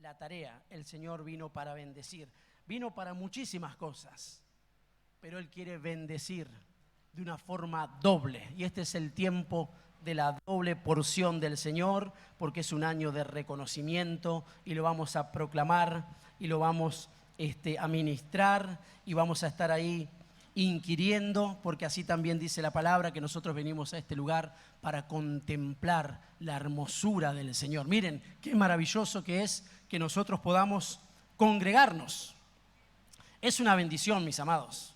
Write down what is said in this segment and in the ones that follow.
la tarea. El Señor vino para bendecir. Vino para muchísimas cosas, pero Él quiere bendecir de una forma doble. Y este es el tiempo de la doble porción del Señor, porque es un año de reconocimiento y lo vamos a proclamar y lo vamos a ministrar y vamos a estar ahí inquiriendo, porque así también dice la palabra que nosotros venimos a este lugar para contemplar la hermosura del Señor. Miren, qué maravilloso que es que nosotros podamos congregarnos. Es una bendición, mis amados.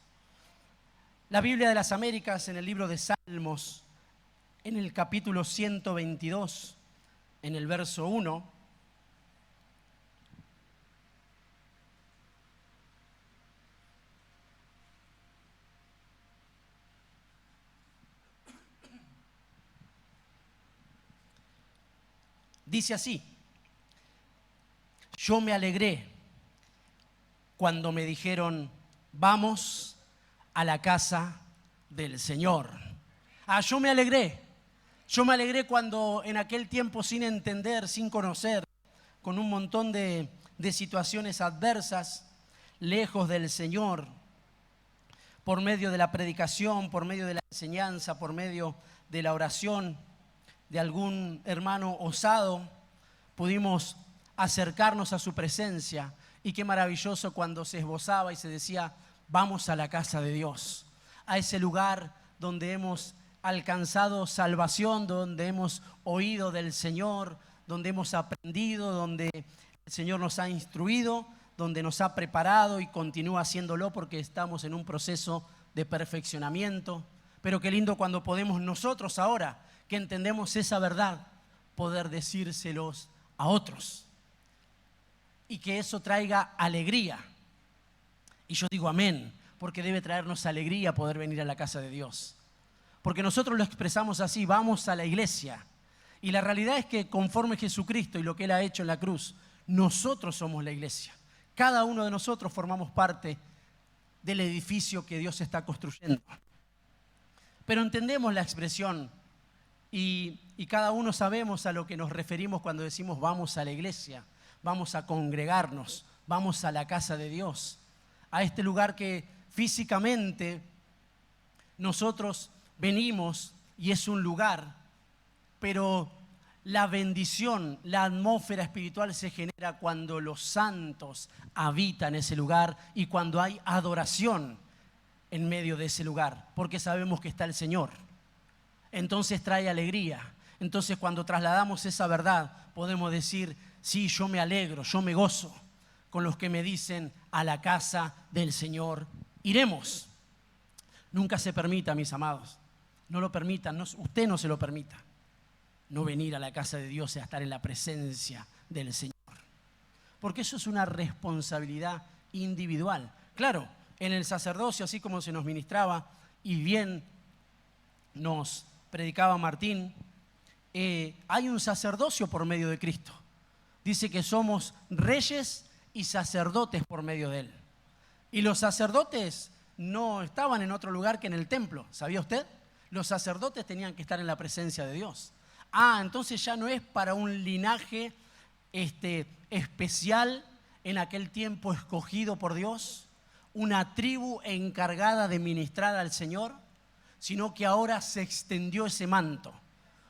La Biblia de las Américas, en el libro de Salmos, en el capítulo 122, en el verso 1, dice así: yo me alegré cuando me dijeron, vamos a la casa del Señor. Yo me alegré. Yo me alegré cuando en aquel tiempo, sin entender, sin conocer, con un montón de situaciones adversas, lejos del Señor, por medio de la predicación, por medio de la enseñanza, por medio de la oración de algún hermano osado, pudimos acercarnos a su presencia. Y qué maravilloso cuando se esbozaba y se decía, vamos a la casa de Dios, a ese lugar donde hemos alcanzado salvación, donde hemos oído del Señor, donde hemos aprendido, donde el Señor nos ha instruido, donde nos ha preparado y continúa haciéndolo porque estamos en un proceso de perfeccionamiento. Pero qué lindo cuando podemos nosotros ahora, que entendemos esa verdad, poder decírselos a otros. Y que eso traiga alegría. Y yo digo amén, porque debe traernos alegría poder venir a la casa de Dios. Porque nosotros lo expresamos así, vamos a la iglesia. Y la realidad es que conforme Jesucristo y lo que Él ha hecho en la cruz, nosotros somos la iglesia. Cada uno de nosotros formamos parte del edificio que Dios está construyendo. Pero entendemos la expresión y cada uno sabemos a lo que nos referimos cuando decimos vamos a la iglesia. Vamos a congregarnos, vamos a la casa de Dios, a este lugar que físicamente nosotros venimos y es un lugar, pero la bendición, la atmósfera espiritual se genera cuando los santos habitan ese lugar y cuando hay adoración en medio de ese lugar, porque sabemos que está el Señor. Entonces trae alegría. Entonces cuando trasladamos esa verdad podemos decir, sí, yo me alegro, yo me gozo con los que me dicen a la casa del Señor iremos. Nunca se permita, mis amados, no lo permitan, usted no se lo permita, no venir a la casa de Dios y a estar en la presencia del Señor. Porque eso es una responsabilidad individual. Claro, en el sacerdocio, así como se nos ministraba y bien nos predicaba Martín, hay un sacerdocio por medio de Cristo. Dice que somos reyes y sacerdotes por medio de Él. Y los sacerdotes no estaban en otro lugar que en el templo. ¿Sabía usted? Los sacerdotes tenían que estar en la presencia de Dios. Entonces ya no es para un linaje especial en aquel tiempo escogido por Dios, una tribu encargada de ministrar al Señor, sino que ahora se extendió ese manto.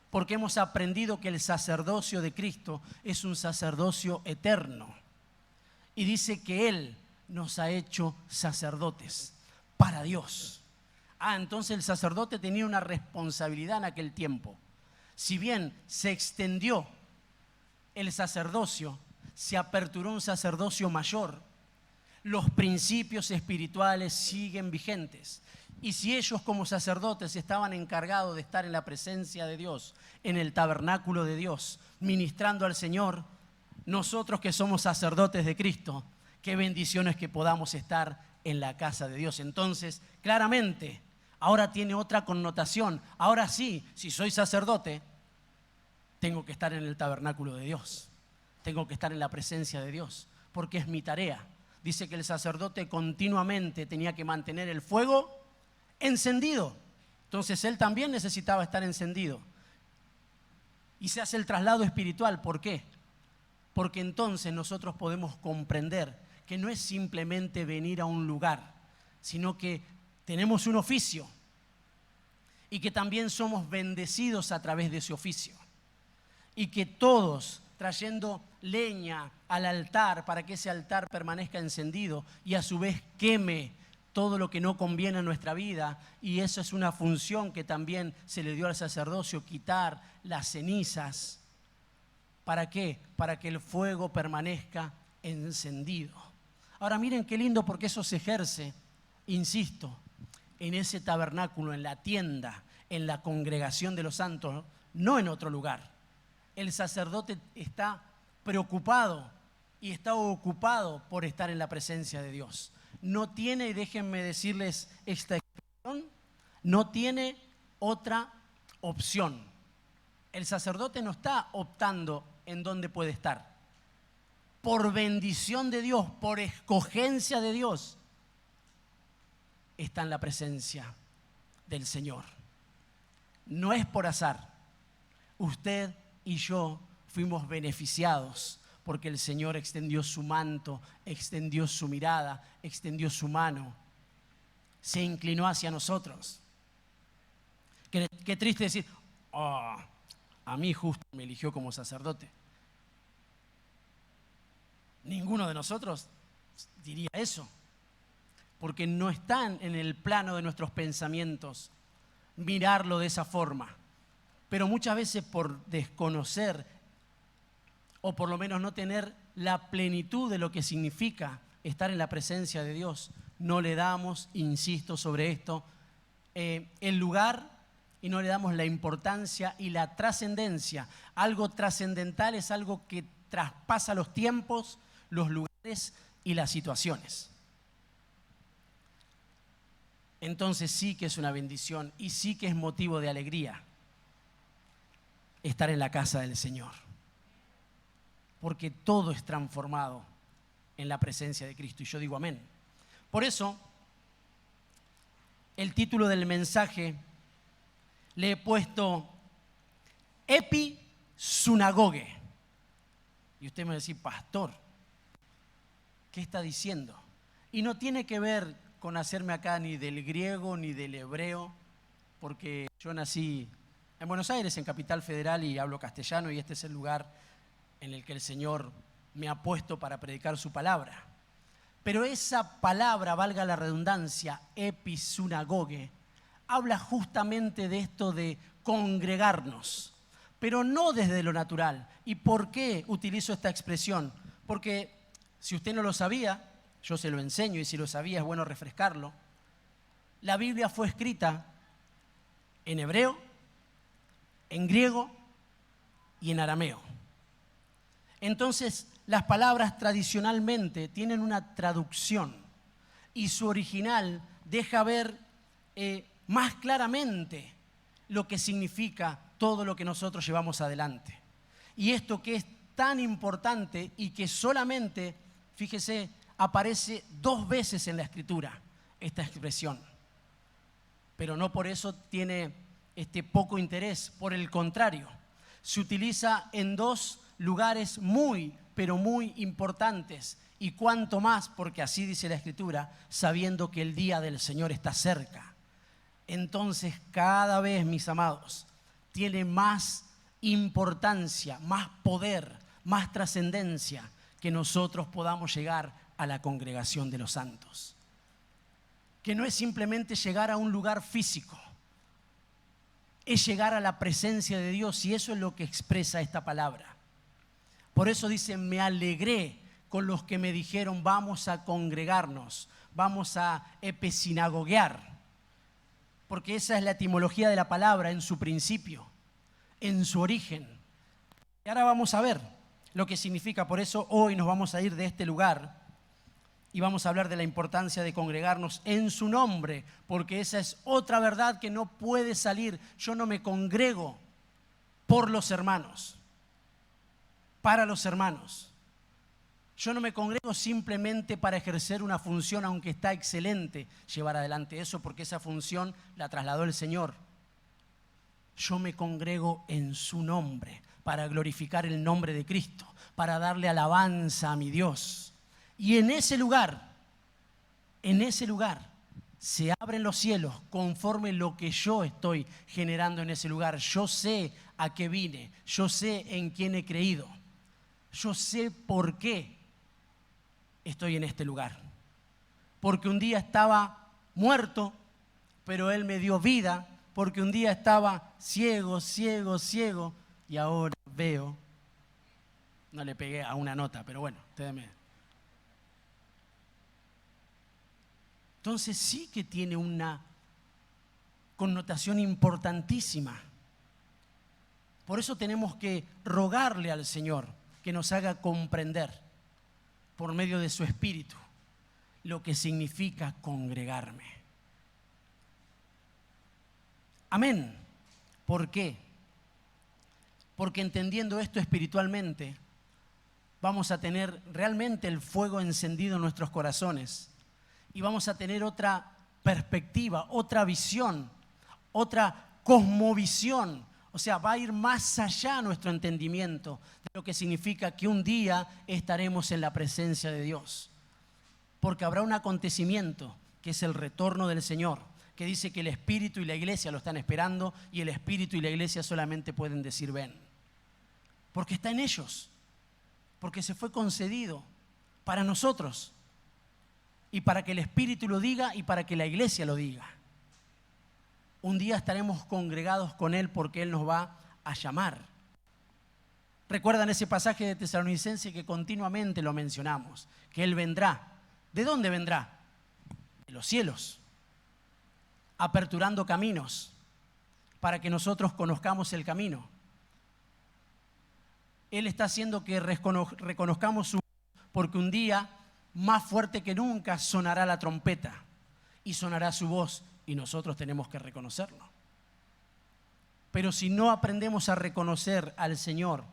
Porque hemos aprendido que el sacerdocio de Cristo es un sacerdocio eterno. Y dice que Él nos ha hecho sacerdotes para Dios. Entonces el sacerdote tenía una responsabilidad en aquel tiempo. Si bien se extendió el sacerdocio, se aperturó un sacerdocio mayor, los principios espirituales siguen vigentes. Y si ellos como sacerdotes estaban encargados de estar en la presencia de Dios, en el tabernáculo de Dios, ministrando al Señor, nosotros que somos sacerdotes de Cristo, qué bendiciones que podamos estar en la casa de Dios. Entonces, claramente, ahora tiene otra connotación. Ahora sí, si soy sacerdote, tengo que estar en el tabernáculo de Dios. Tengo que estar en la presencia de Dios, porque es mi tarea. Dice que el sacerdote continuamente tenía que mantener el fuego encendido. Entonces él también necesitaba estar encendido. Y se hace el traslado espiritual. ¿Por qué? porque entonces nosotros podemos comprender que no es simplemente venir a un lugar, sino que tenemos un oficio y que también somos bendecidos a través de ese oficio. Y que todos trayendo leña al altar para que ese altar permanezca encendido y a su vez queme todo lo que no conviene en nuestra vida. Y eso es una función que también se le dio al sacerdocio, quitar las cenizas. ¿Para qué? Para que el fuego permanezca encendido. Ahora miren qué lindo, porque eso se ejerce, insisto, en ese tabernáculo, en la tienda, en la congregación de los santos, no en otro lugar. El sacerdote está preocupado y está ocupado por estar en la presencia de Dios. No tiene, y déjenme decirles esta expresión, no tiene otra opción. El sacerdote no está optando en dónde puede estar. Por bendición de Dios, por escogencia de Dios, está en la presencia del Señor. No es por azar. Usted y yo fuimos beneficiados porque el Señor extendió su manto, extendió su mirada, extendió su mano, se inclinó hacia nosotros. Qué triste decir, oh, a mí justo me eligió como sacerdote. Ninguno de nosotros diría eso, porque no están en el plano de nuestros pensamientos mirarlo de esa forma. Pero muchas veces por desconocer o por lo menos no tener la plenitud de lo que significa estar en la presencia de Dios, no le damos, insisto sobre esto, el lugar y no le damos la importancia y la trascendencia. Algo trascendental es algo que traspasa los tiempos, los lugares y las situaciones. Entonces sí que es una bendición y sí que es motivo de alegría estar en la casa del Señor, porque todo es transformado en la presencia de Cristo, y yo digo amén. Por eso, el título del mensaje le he puesto Episunagoge. Y usted me va a decir, pastor, ¿qué está diciendo? Y no tiene que ver con hacerme acá ni del griego ni del hebreo, porque yo nací en Buenos Aires, en Capital Federal, y hablo castellano, y este es el lugar en el que el Señor me ha puesto para predicar su palabra. Pero esa palabra, valga la redundancia, episunagoge, habla justamente de esto de congregarnos, pero no desde lo natural. ¿Y por qué utilizo esta expresión? Porque si usted no lo sabía, yo se lo enseño, y si lo sabía es bueno refrescarlo. La Biblia fue escrita en hebreo, en griego y en arameo. Entonces, las palabras tradicionalmente tienen una traducción y su original deja ver más claramente lo que significa todo lo que nosotros llevamos adelante. Y esto que es tan importante y que solamente, fíjese, aparece 2 veces en la Escritura, esta expresión. Pero no por eso tiene poco interés, por el contrario, se utiliza en 2 lugares muy, pero muy importantes, y cuanto más, porque así dice la Escritura, sabiendo que el día del Señor está cerca. Entonces, cada vez, mis amados, tiene más importancia, más poder, más trascendencia que nosotros podamos llegar a la congregación de los santos. Que no es simplemente llegar a un lugar físico, es llegar a la presencia de Dios, y eso es lo que expresa esta palabra. Por eso dice, me alegré con los que me dijeron, vamos a congregarnos, vamos a epesinagoguear, porque esa es la etimología de la palabra en su principio, en su origen. Y ahora vamos a ver lo que significa. Por eso hoy nos vamos a ir de este lugar y vamos a hablar de la importancia de congregarnos en su nombre, porque esa es otra verdad que no puede salir. Yo no me congrego por los hermanos, para los hermanos. Yo no me congrego simplemente para ejercer una función, aunque está excelente llevar adelante eso, porque esa función la trasladó el Señor. yo me congrego en su nombre para glorificar el nombre de Cristo, para darle alabanza a mi Dios. Y en ese lugar, se abren los cielos conforme lo que yo estoy generando en ese lugar. Yo sé a qué vine, yo sé en quién he creído, yo sé por qué estoy en este lugar. Porque un día estaba muerto, pero Él me dio vida. Porque un día estaba ciego, y ahora veo. No le pegué a una nota, pero bueno, ustedes me... Entonces sí que tiene una connotación importantísima. Por eso tenemos que rogarle al Señor que nos haga comprender por medio de su Espíritu lo que significa congregarme. Amén. ¿Por qué? Porque entendiendo esto espiritualmente, vamos a tener realmente el fuego encendido en nuestros corazones y vamos a tener otra perspectiva, otra visión, otra cosmovisión. O sea, va a ir más allá nuestro entendimiento de lo que significa que un día estaremos en la presencia de Dios. Porque habrá un acontecimiento que es el retorno del Señor, que dice que el Espíritu y la Iglesia lo están esperando y el Espíritu y la Iglesia solamente pueden decir ven. Porque está en ellos, porque se fue concedido para nosotros y para que el Espíritu lo diga y para que la Iglesia lo diga. Un día estaremos congregados con Él porque Él nos va a llamar. ¿Recuerdan ese pasaje de Tesalonicenses que continuamente lo mencionamos? Que Él vendrá. ¿De dónde vendrá? De los cielos, aperturando caminos para que nosotros conozcamos el camino. Él está haciendo que reconozcamos su voz, porque un día, más fuerte que nunca, sonará la trompeta y sonará su voz y nosotros tenemos que reconocerlo. Pero si no aprendemos a reconocer al Señor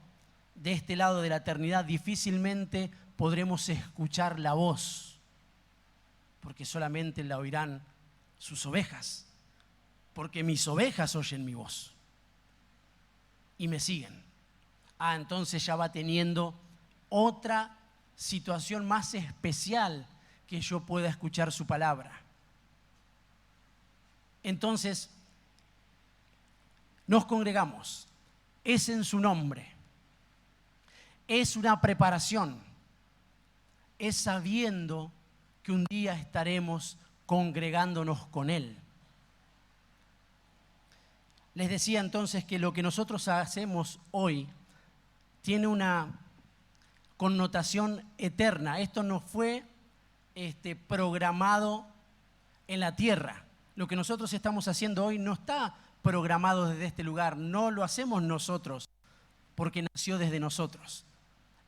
de este lado de la eternidad, difícilmente podremos escuchar la voz, porque solamente la oirán sus ovejas, porque mis ovejas oyen mi voz y me siguen. Entonces ya va teniendo otra situación más especial que yo pueda escuchar su palabra. Entonces, nos congregamos, es en su nombre, es una preparación, es sabiendo que un día estaremos congregándonos con Él. Les decía entonces que lo que nosotros hacemos hoy tiene una connotación eterna. Esto no fue programado en la tierra. Lo que nosotros estamos haciendo hoy no está programado desde este lugar. No lo hacemos nosotros porque nació desde nosotros.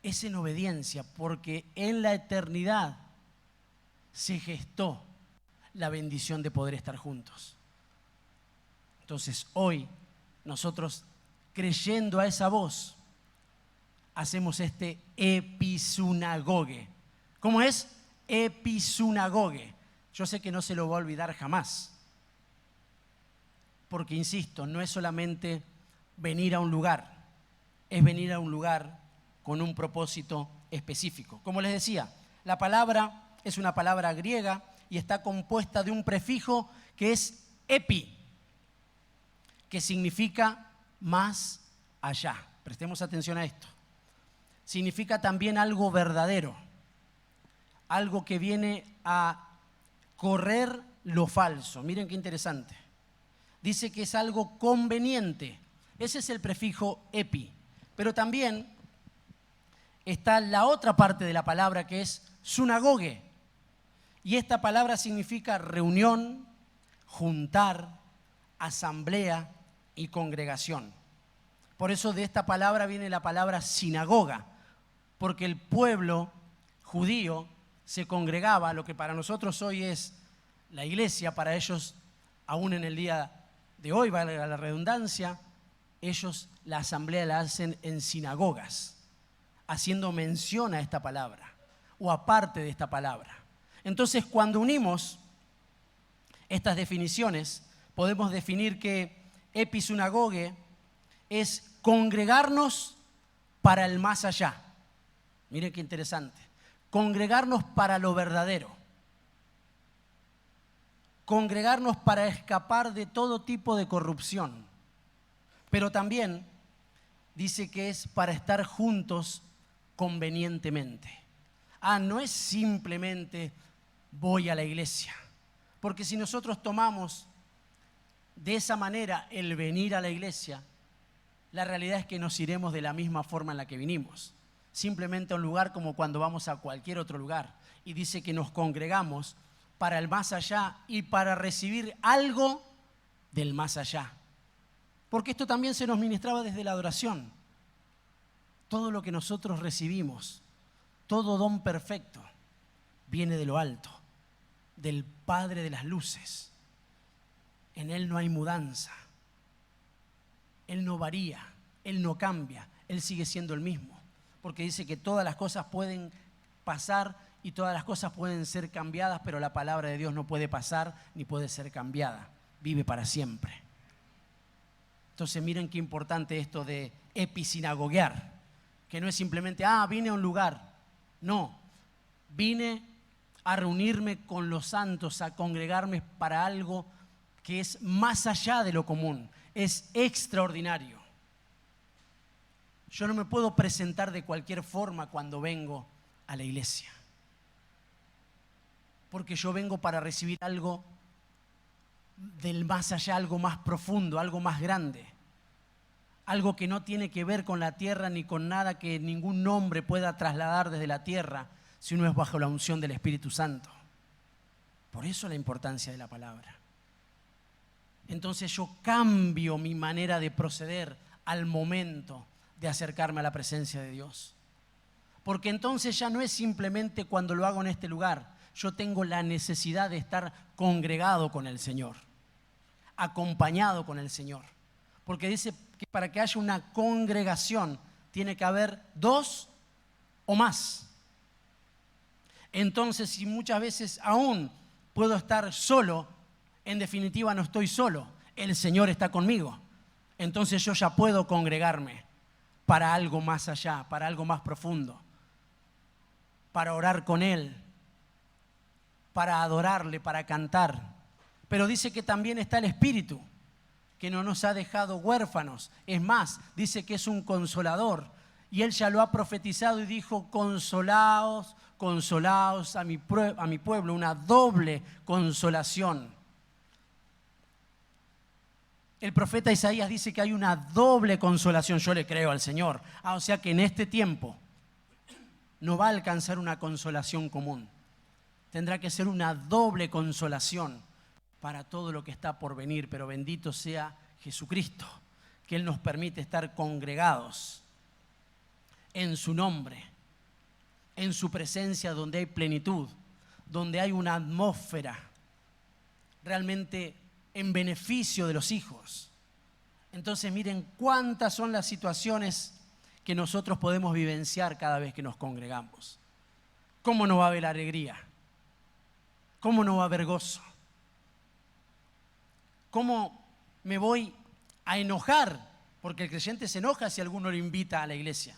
Es en obediencia porque en la eternidad se gestó la bendición de poder estar juntos. Entonces hoy nosotros, creyendo a esa voz, hacemos este episunagoge. ¿Cómo es? Episunagoge. Yo sé que no se lo va a olvidar jamás. Porque, insisto, no es solamente venir a un lugar, es venir a un lugar con un propósito específico. Como les decía, la palabra es una palabra griega y está compuesta de un prefijo que es epi, que significa más allá. Prestemos atención a esto. Significa también algo verdadero, algo que viene a correr lo falso. Miren qué interesante. Dice que es algo conveniente. Ese es el prefijo epi. Pero también está la otra parte de la palabra que es sunagoge. Y esta palabra significa reunión, juntar, asamblea y congregación. Por eso de esta palabra viene la palabra sinagoga, porque el pueblo judío se congregaba, lo que para nosotros hoy es la iglesia, para ellos, aún en el día de hoy, valga la redundancia, ellos la asamblea la hacen en sinagogas, haciendo mención a esta palabra, o aparte de esta palabra. Entonces, cuando unimos estas definiciones, podemos definir que Episinagoge es congregarnos para el más allá. Miren qué interesante. Congregarnos para lo verdadero. Congregarnos para escapar de todo tipo de corrupción. Pero también dice que es para estar juntos convenientemente. No es simplemente voy a la iglesia. Porque si nosotros tomamos de esa manera el venir a la iglesia, la realidad es que nos iremos de la misma forma en la que vinimos. Simplemente a un lugar como cuando vamos a cualquier otro lugar. Y dice que nos congregamos para el más allá y para recibir algo del más allá. Porque esto también se nos ministraba desde la adoración. Todo lo que nosotros recibimos, todo don perfecto, viene de lo alto, del Padre de las luces. En Él no hay mudanza. Él no varía, Él no cambia, Él sigue siendo el mismo. Porque dice que todas las cosas pueden pasar y todas las cosas pueden ser cambiadas, pero la palabra de Dios no puede pasar ni puede ser cambiada. Vive para siempre. Entonces miren qué importante esto de episinagoguear, que no es simplemente, vine a un lugar. No, vine a reunirme con los santos, a congregarme para algo que es más allá de lo común, es extraordinario. Yo no me puedo presentar de cualquier forma cuando vengo a la iglesia, porque yo vengo para recibir algo del más allá, algo más profundo, algo más grande, algo que no tiene que ver con la tierra ni con nada que ningún hombre pueda trasladar desde la tierra si uno es bajo la unción del Espíritu Santo. Por eso la importancia de la palabra. Entonces yo cambio mi manera de proceder al momento de acercarme a la presencia de Dios. Porque entonces ya no es simplemente cuando lo hago en este lugar. Yo tengo la necesidad de estar congregado con el Señor, acompañado con el Señor. Porque dice que para que haya una congregación tiene que haber 2 o más. Entonces, si muchas veces aún puedo estar solo, en definitiva no estoy solo, el Señor está conmigo. Entonces yo ya puedo congregarme para algo más allá, para algo más profundo, para orar con Él, para adorarle, para cantar. Pero dice que también está el Espíritu, que no nos ha dejado huérfanos. Es más, dice que es un consolador. Y Él ya lo ha profetizado y dijo, consolaos, consolaos a mi pueblo, una doble consolación. El profeta Isaías dice que hay una doble consolación. Yo le creo al Señor. O sea que en este tiempo no va a alcanzar una consolación común. Tendrá que ser una doble consolación para todo lo que está por venir. Pero bendito sea Jesucristo, que Él nos permite estar congregados en su nombre, en su presencia donde hay plenitud, donde hay una atmósfera realmente en beneficio de los hijos. Entonces miren cuántas son las situaciones que nosotros podemos vivenciar cada vez que nos congregamos. ¿Cómo no va a haber alegría? ¿Cómo no va a haber gozo? ¿Cómo me voy a enojar? Porque el creyente se enoja si alguno lo invita a la iglesia.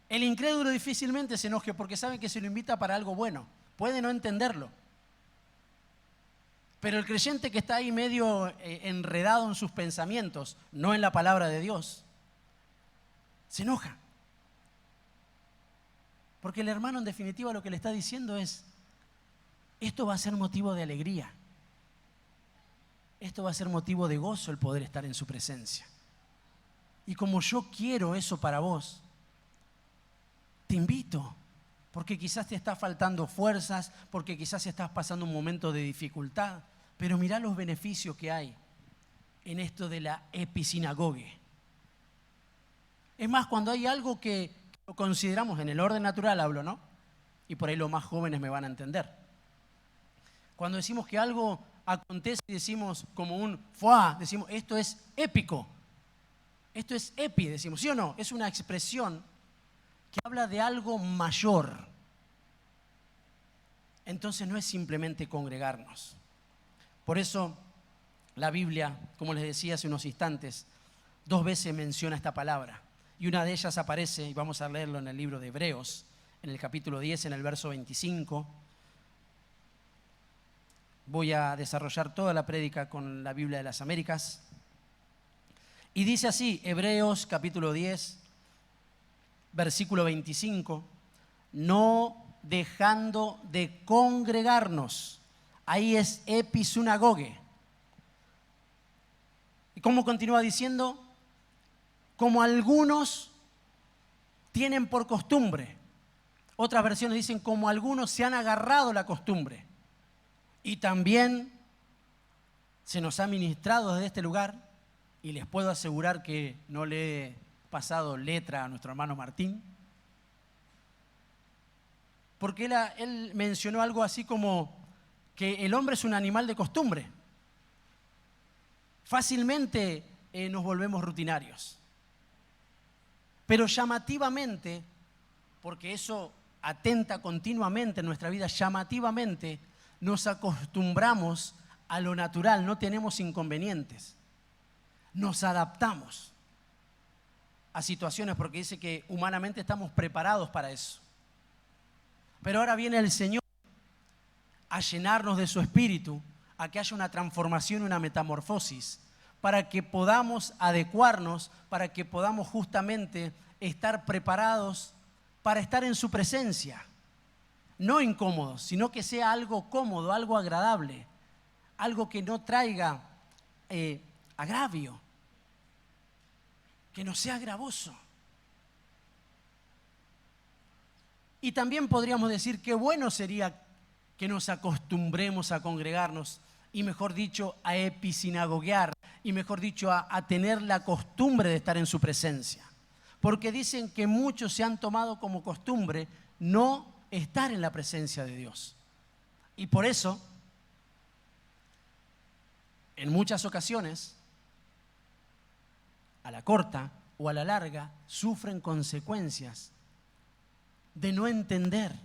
El incrédulo difícilmente se enoje porque sabe que se lo invita para algo bueno. Puede no entenderlo. Pero el creyente que está ahí medio enredado en sus pensamientos, no en la palabra de Dios, se enoja. Porque el hermano en definitiva lo que le está diciendo es, esto va a ser motivo de alegría. Esto va a ser motivo de gozo el poder estar en su presencia. Y como yo quiero eso para vos, te invito, porque quizás te está faltando fuerzas, porque quizás estás pasando un momento de dificultad, pero mirá los beneficios que hay en esto de la episinagoge. Es más, cuando hay algo que lo consideramos en el orden natural, hablo, ¿no? Y por ahí los más jóvenes me van a entender. Cuando decimos que algo acontece y decimos como un ¡fuá! Decimos, esto es épico. Esto es epi, decimos, ¿sí o no? Es una expresión que habla de algo mayor. Entonces no es simplemente congregarnos. Por eso La Biblia, como les decía hace unos instantes, 2 veces menciona esta palabra. Y una de ellas aparece, y vamos a leerlo en el libro de Hebreos, en el capítulo 10, en el verso 25. Voy a desarrollar toda la prédica con la Biblia de las Américas. Y dice así, Hebreos capítulo 10, versículo 25, no dejando de congregarnos. Ahí es episunagoge. ¿Y cómo continúa diciendo? Como algunos tienen por costumbre. Otras versiones dicen como algunos se han agarrado la costumbre. Y también se nos ha ministrado desde este lugar, y les puedo asegurar que no le he pasado letra a nuestro hermano Martín, porque él mencionó algo así como que el hombre es un animal de costumbre. Fácilmente nos volvemos rutinarios. Pero llamativamente, porque eso atenta continuamente en nuestra vida, llamativamente nos acostumbramos a lo natural, no tenemos inconvenientes. Nos adaptamos a situaciones porque dice que humanamente estamos preparados para eso. Pero ahora viene el Señor a llenarnos de su espíritu, a que haya una transformación, una metamorfosis, para que podamos adecuarnos, para que podamos justamente estar preparados para estar en su presencia. No incómodos, sino que sea algo cómodo, algo agradable, algo que no traiga agravio, que no sea gravoso. Y también podríamos decir que bueno sería que nos acostumbremos a congregarnos y mejor dicho a episinagoguear y mejor dicho a tener la costumbre de estar en su presencia. Porque dicen que muchos se han tomado como costumbre no estar en la presencia de Dios. Y por eso, en muchas ocasiones, a la corta o a la larga, sufren consecuencias de no entender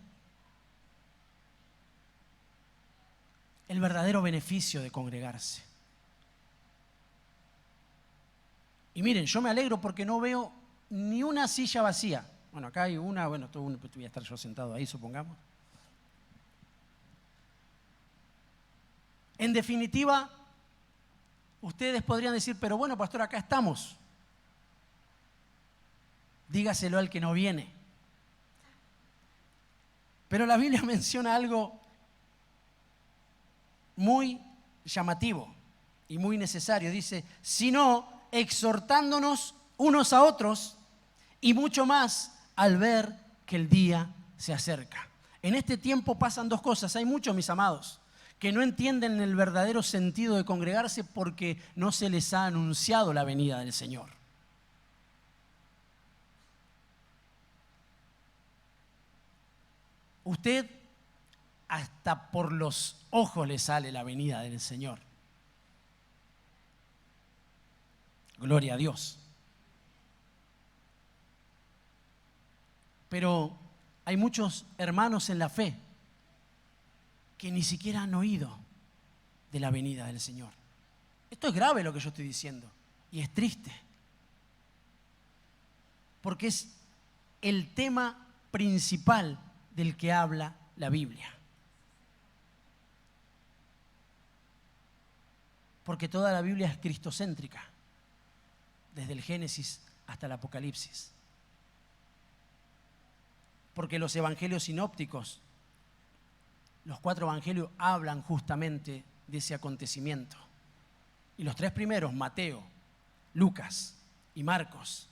el verdadero beneficio de congregarse. Y miren, yo me alegro porque no veo ni una silla vacía. Bueno, acá hay una, bueno, voy a estar yo sentado ahí, supongamos. En definitiva, ustedes podrían decir, pero bueno, pastor, acá estamos. Dígaselo al que no viene. Pero la Biblia menciona algo muy llamativo y muy necesario. Dice, sino exhortándonos unos a otros y mucho más al ver que el día se acerca. En este tiempo pasan 2 cosas. Hay muchos, mis amados, que no entienden el verdadero sentido de congregarse porque no se les ha anunciado la venida del Señor. Usted hasta por los ojos le sale la venida del Señor. Gloria a Dios. Pero hay muchos hermanos en la fe que ni siquiera han oído de la venida del Señor. Esto es grave lo que yo estoy diciendo y es triste. Porque es el tema principal del que habla la Biblia. Porque toda la Biblia es cristocéntrica, desde el Génesis hasta el Apocalipsis. Porque los evangelios sinópticos, los 4 evangelios hablan justamente de ese acontecimiento. Y los 3 primeros, Mateo, Lucas y Marcos,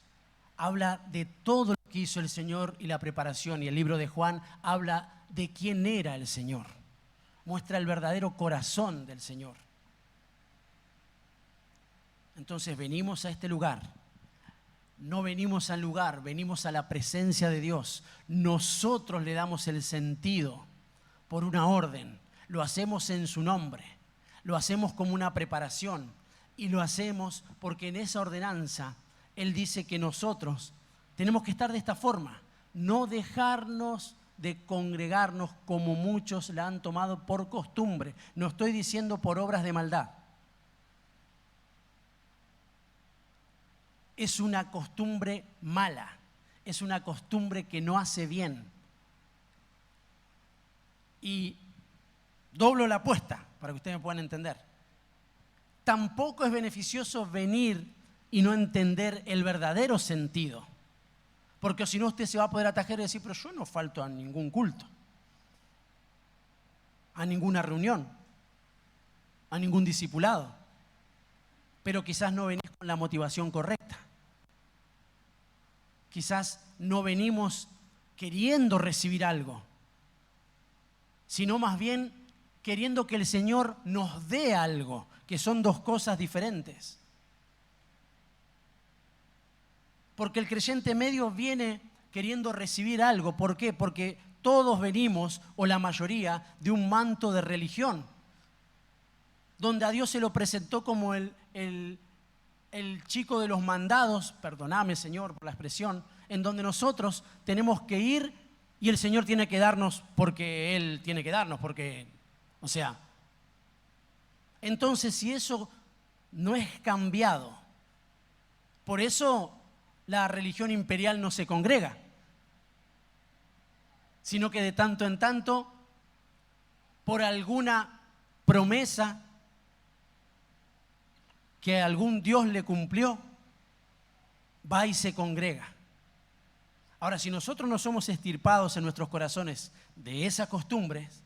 habla de todo lo que hizo el Señor y la preparación. Y el libro de Juan habla de quién era el Señor. Muestra el verdadero corazón del Señor. Entonces venimos a este lugar. No venimos al lugar, venimos a la presencia de Dios. Nosotros le damos el sentido por una orden. Lo hacemos en su nombre. Lo hacemos como una preparación. Y lo hacemos porque en esa ordenanza Él dice que nosotros tenemos que estar de esta forma. No dejarnos de congregarnos como muchos la han tomado por costumbre. No estoy diciendo por obras de maldad. es una costumbre mala, es una costumbre que no hace bien. Y doblo la apuesta para que ustedes me puedan entender. Tampoco es beneficioso venir y no entender el verdadero sentido. Porque si no usted se va a poder atajar y decir, pero yo no falto a ningún culto, a ninguna reunión, a ningún discipulado. Pero quizás no venís con la motivación correcta. Quizás no venimos queriendo recibir algo, sino más bien queriendo que el Señor nos dé algo, que son dos cosas diferentes. Porque el creyente medio viene queriendo recibir algo. ¿Por qué? Porque todos venimos, o la mayoría, de un manto de religión, donde a Dios se lo presentó como el chico de los mandados, perdóname Señor por la expresión, en donde nosotros tenemos que ir y el Señor tiene que darnos porque Él tiene que darnos, porque, o sea, entonces si eso no es cambiado, por eso la religión imperial no se congrega, sino que de tanto en tanto, por alguna promesa que algún Dios le cumplió, va y se congrega. Ahora, si nosotros no somos extirpados en nuestros corazones de esas costumbres,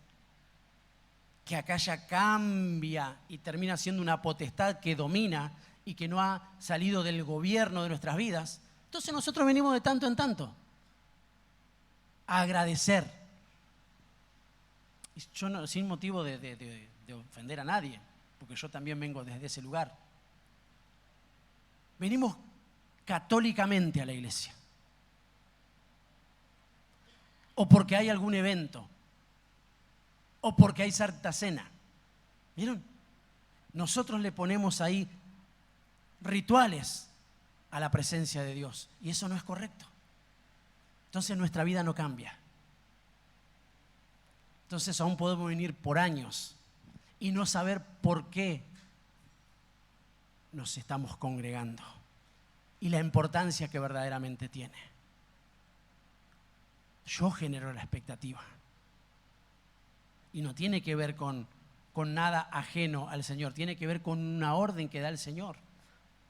que acá ya cambia y termina siendo una potestad que domina y que no ha salido del gobierno de nuestras vidas, entonces nosotros venimos de tanto en tanto a agradecer. Y yo no, sin motivo de ofender a nadie, porque yo también vengo desde ese lugar. Venimos católicamente a la iglesia. O porque hay algún evento. O porque hay Santa Cena. ¿Vieron? Nosotros le ponemos ahí rituales a la presencia de Dios. Y eso no es correcto. Entonces nuestra vida no cambia. Entonces aún podemos venir por años y no saber por qué nos estamos congregando y la importancia que verdaderamente tiene. Yo genero la expectativa y no tiene que ver con nada ajeno al Señor, tiene que ver con una orden que da el Señor.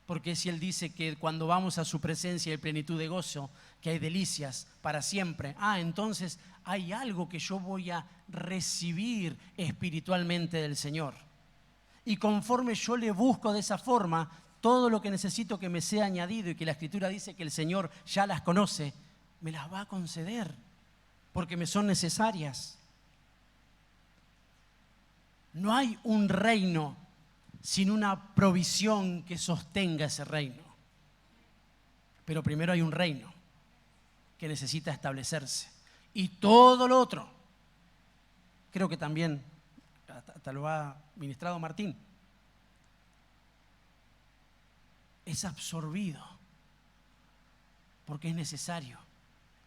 Porque si Él dice que cuando vamos a su presencia hay plenitud de gozo, que hay delicias para siempre, entonces hay algo que yo voy a recibir espiritualmente del Señor. Y conforme yo le busco de esa forma, todo lo que necesito que me sea añadido y que la Escritura dice que el Señor ya las conoce, me las va a conceder, porque me son necesarias. No hay un reino sin una provisión que sostenga ese reino. Pero primero hay un reino que necesita establecerse. Y todo lo otro, creo que también, hasta lo ha ministrado Martín, es absorbido porque es necesario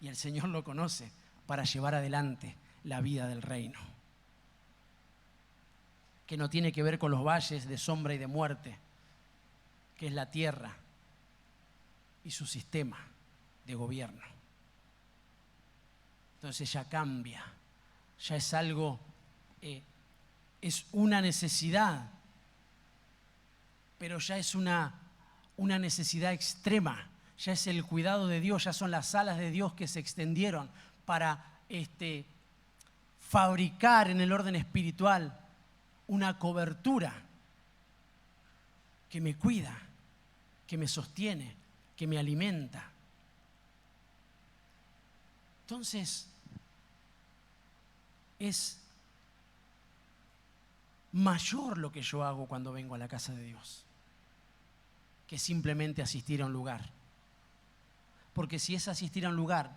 y el Señor lo conoce para llevar adelante la vida del reino, que no tiene que ver con los valles de sombra y de muerte, que es la tierra y su sistema de gobierno. Entonces ya cambia, ya es algo, es una necesidad, pero ya es una necesidad extrema, ya es el cuidado de Dios, ya son las alas de Dios que se extendieron para fabricar en el orden espiritual una cobertura que me cuida, que me sostiene, que me alimenta. Entonces, es mayor lo que yo hago cuando vengo a la casa de Dios que simplemente asistir a un lugar. Porque si es asistir a un lugar,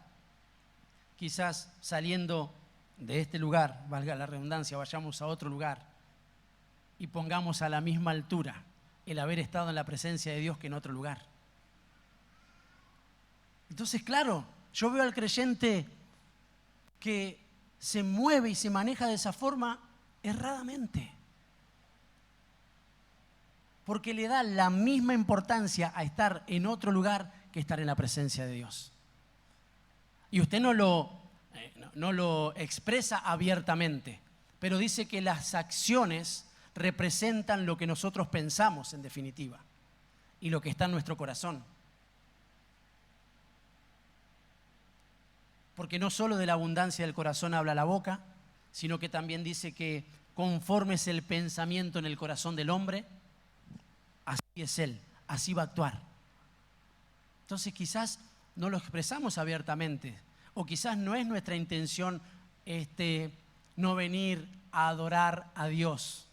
quizás saliendo de este lugar, valga la redundancia, vayamos a otro lugar y pongamos a la misma altura el haber estado en la presencia de Dios que en otro lugar. Entonces, claro, yo veo al creyente que se mueve y se maneja de esa forma erradamente. porque le da la misma importancia a estar en otro lugar que estar en la presencia de Dios. Y usted no lo expresa abiertamente, pero dice que las acciones representan lo que nosotros pensamos, en definitiva, y lo que está en nuestro corazón. Porque no solo de la abundancia del corazón habla la boca, sino que también dice que conforme es el pensamiento en el corazón del hombre, así es él, así va a actuar. Entonces quizás no lo expresamos abiertamente, o quizás no es nuestra intención no venir a adorar a Dios,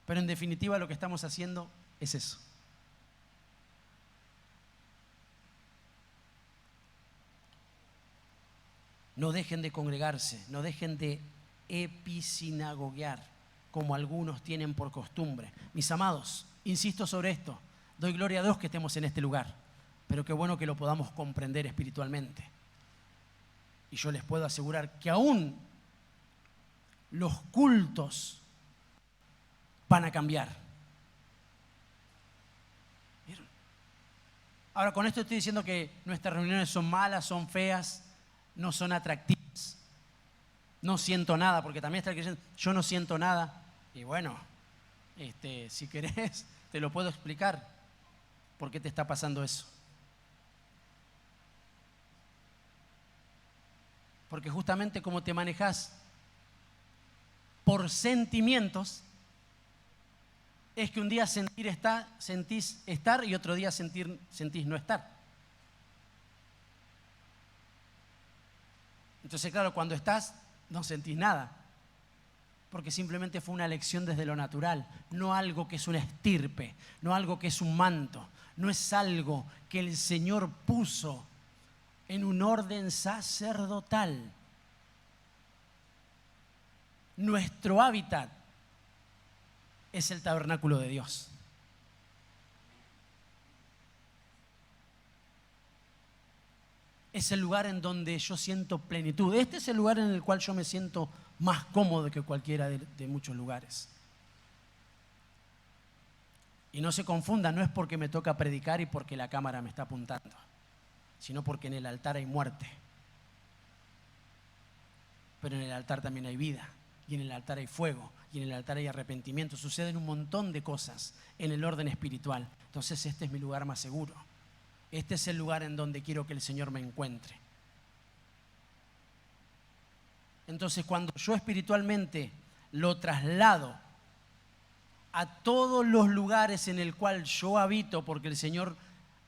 pero en definitiva lo que estamos haciendo es eso. No dejen de congregarse, no dejen de episinagoguear, como algunos tienen por costumbre. Mis amados, insisto sobre esto, doy gloria a Dios que estemos en este lugar, pero qué bueno que lo podamos comprender espiritualmente. Y yo les puedo asegurar que aún los cultos van a cambiar. ¿Vieron? Ahora, con esto estoy diciendo que nuestras reuniones son malas, son feas, no son atractivas. No siento nada, porque también está diciendo, yo no siento nada. Y bueno, si querés, te lo puedo explicar por qué te está pasando eso. Porque justamente como te manejas por sentimientos, es que un día sentís estar y otro día sentís no estar. Entonces, claro, cuando estás, no sentís nada, porque simplemente fue una elección desde lo natural, no algo que es una estirpe, no algo que es un manto, no es algo que el Señor puso en un orden sacerdotal. Nuestro hábitat es el tabernáculo de Dios. Es el lugar en donde yo siento plenitud. Este es el lugar en el cual yo me siento más cómodo que cualquiera de muchos lugares. Y no se confunda, no es porque me toca predicar y porque la cámara me está apuntando, sino porque en el altar hay muerte. Pero en el altar también hay vida, y en el altar hay fuego, y en el altar hay arrepentimiento. Suceden un montón de cosas en el orden espiritual. Entonces este es mi lugar más seguro. Este es el lugar en donde quiero que el Señor me encuentre. Entonces, cuando yo espiritualmente lo traslado a todos los lugares en el cual yo habito, porque el Señor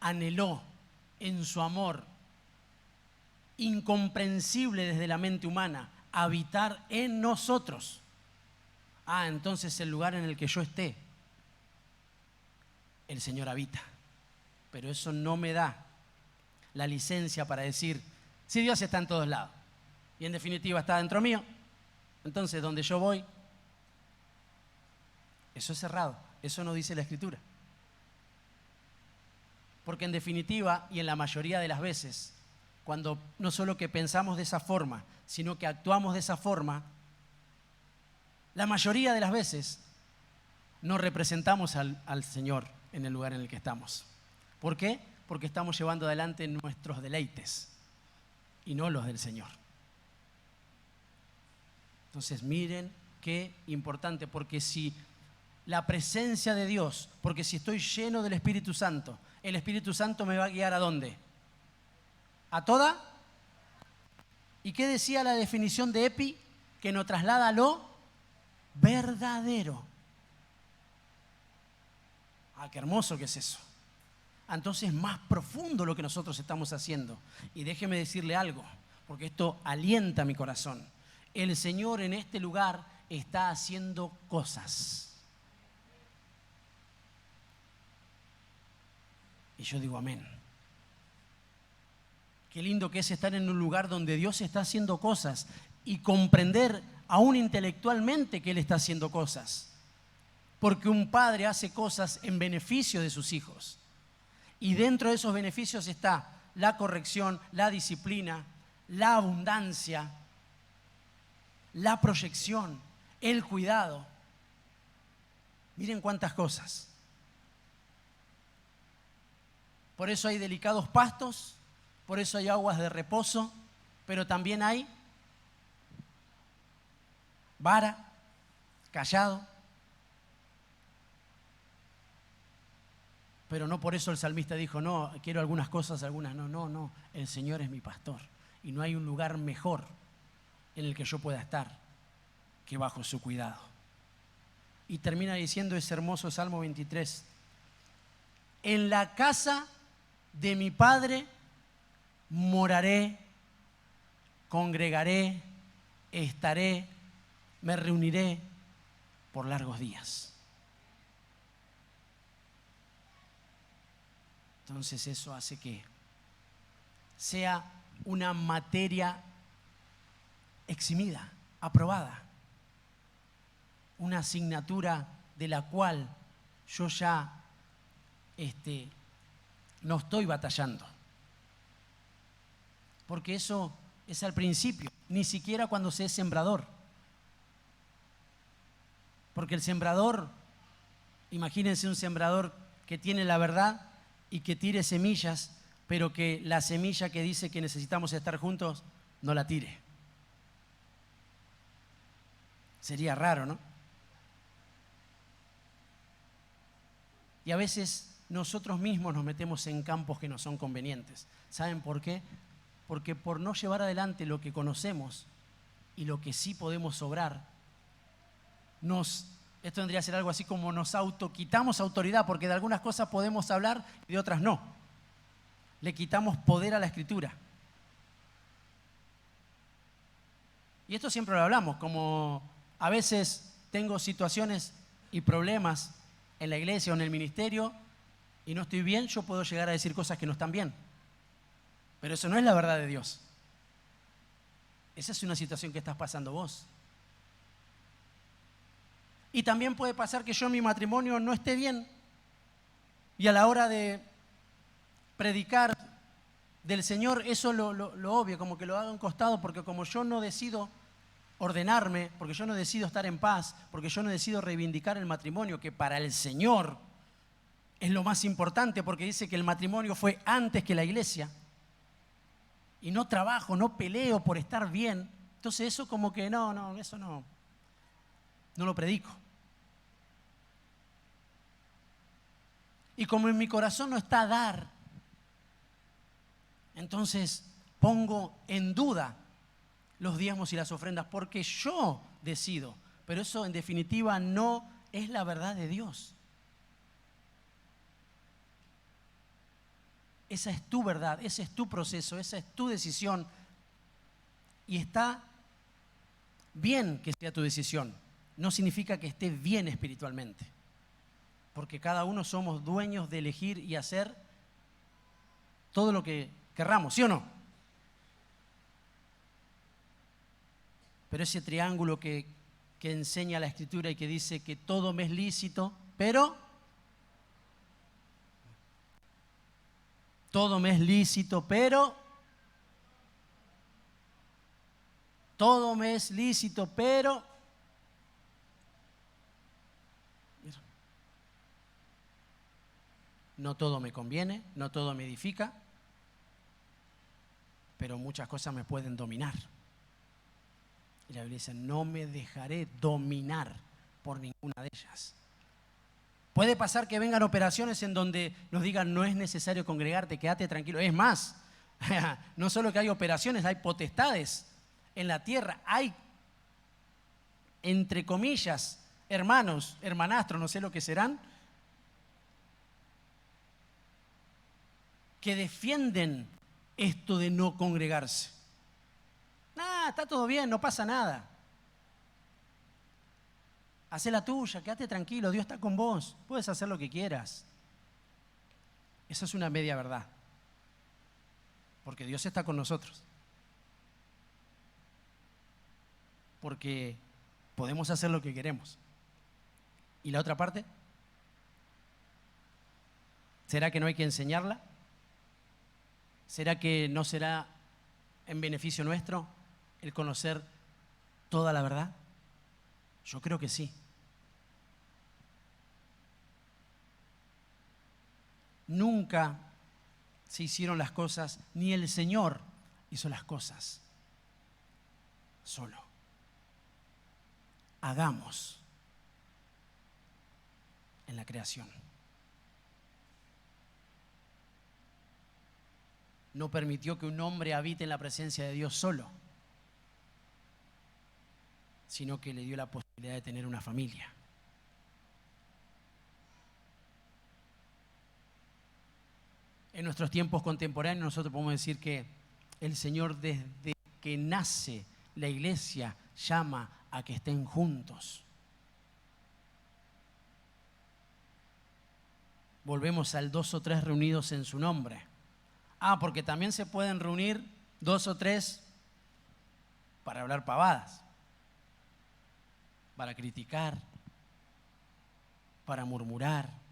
anheló en su amor incomprensible desde la mente humana habitar en nosotros. Entonces el lugar en el que yo esté, el Señor habita. Pero eso no me da la licencia para decir, si Dios está en todos lados y en definitiva está dentro mío, entonces donde yo voy, eso es cerrado, eso no dice la Escritura. Porque en definitiva y en la mayoría de las veces, cuando no solo que pensamos de esa forma, sino que actuamos de esa forma, la mayoría de las veces no representamos al Señor en el lugar en el que estamos. ¿Por qué? Porque estamos llevando adelante nuestros deleites y no los del Señor. Entonces miren qué importante, porque si la presencia de Dios, porque si estoy lleno del Espíritu Santo, el Espíritu Santo me va a guiar ¿a dónde? ¿A toda? ¿Y qué decía la definición de epi? Que nos traslada a lo verdadero. Qué hermoso que es eso. Entonces es más profundo lo que nosotros estamos haciendo. Y déjeme decirle algo, porque esto alienta mi corazón. El Señor en este lugar está haciendo cosas. Y yo digo amén. Qué lindo que es estar en un lugar donde Dios está haciendo cosas y comprender aún intelectualmente que Él está haciendo cosas. Porque un padre hace cosas en beneficio de sus hijos. Y dentro de esos beneficios está la corrección, la disciplina, la abundancia, la proyección, el cuidado. Miren cuántas cosas. Por eso hay delicados pastos, por eso hay aguas de reposo, pero también hay vara, callado. Pero no por eso el salmista dijo, no, quiero algunas cosas, algunas no. No, el Señor es mi pastor y no hay un lugar mejor en el que yo pueda estar que bajo su cuidado. Y termina diciendo ese hermoso Salmo 23. En la casa de mi Padre moraré, congregaré, estaré, me reuniré por largos días. Entonces eso hace que sea una materia eximida, aprobada, una asignatura de la cual yo ya no estoy batallando. Porque eso es al principio, ni siquiera cuando se es sembrador. Porque el sembrador, imagínense un sembrador que tiene la verdad y que tire semillas, pero que la semilla que dice que necesitamos estar juntos, no la tire. Sería raro, ¿no? Y a veces nosotros mismos nos metemos en campos que no son convenientes. ¿Saben por qué? Porque por no llevar adelante lo que conocemos y lo que sí podemos obrar, esto vendría a ser algo así como nos autoquitamos autoridad, porque de algunas cosas podemos hablar y de otras no. Le quitamos poder a la Escritura. Y esto siempre lo hablamos, como a veces tengo situaciones y problemas en la iglesia o en el ministerio y no estoy bien, yo puedo llegar a decir cosas que no están bien. Pero eso no es la verdad de Dios. Esa es una situación que estás pasando vos. Y también puede pasar que yo en mi matrimonio no esté bien y a la hora de predicar del Señor, eso lo obvio, como que lo haga a un costado, porque como yo no decido ordenarme, porque yo no decido estar en paz, porque yo no decido reivindicar el matrimonio, que para el Señor es lo más importante, porque dice que el matrimonio fue antes que la iglesia, y no trabajo, no peleo por estar bien, entonces eso como que eso no lo predico. Y como en mi corazón no está dar, entonces pongo en duda los diezmos y las ofrendas porque yo decido. Pero eso en definitiva no es la verdad de Dios. Esa es tu verdad, ese es tu proceso, esa es tu decisión. Y está bien que sea tu decisión. No significa que esté bien espiritualmente. Porque cada uno somos dueños de elegir y hacer todo lo que querramos, ¿sí o no? Pero ese triángulo que enseña la Escritura y que dice que todo me es lícito, pero todo me es lícito, pero todo me es lícito, pero no todo me conviene, no todo me edifica, pero muchas cosas me pueden dominar. Y la Biblia dice, no me dejaré dominar por ninguna de ellas. Puede pasar que vengan operaciones en donde nos digan, no es necesario congregarte, quédate tranquilo. Es más, no solo que hay operaciones, hay potestades en la tierra. Hay, entre comillas, hermanos, hermanastros, no sé lo que serán, que defienden esto de no congregarse. Está todo bien, no pasa nada. Hacé la tuya, quédate tranquilo, Dios está con vos, puedes hacer lo que quieras. Esa es una media verdad, porque Dios está con nosotros. Porque podemos hacer lo que queremos. ¿Y la otra parte? ¿Será que no hay que enseñarla? ¿Será que no será en beneficio nuestro el conocer toda la verdad? Yo creo que sí. Nunca se hicieron las cosas, ni el Señor hizo las cosas solo. Hagamos en la creación. No permitió que un hombre habite en la presencia de Dios solo, sino que le dio la posibilidad de tener una familia. En nuestros tiempos contemporáneos nosotros podemos decir que el Señor, desde que nace la iglesia, llama a que estén juntos. Volvemos al 2 o 3 reunidos en su nombre. Porque también se pueden reunir 2 o 3 para hablar pavadas, para criticar, para murmurar.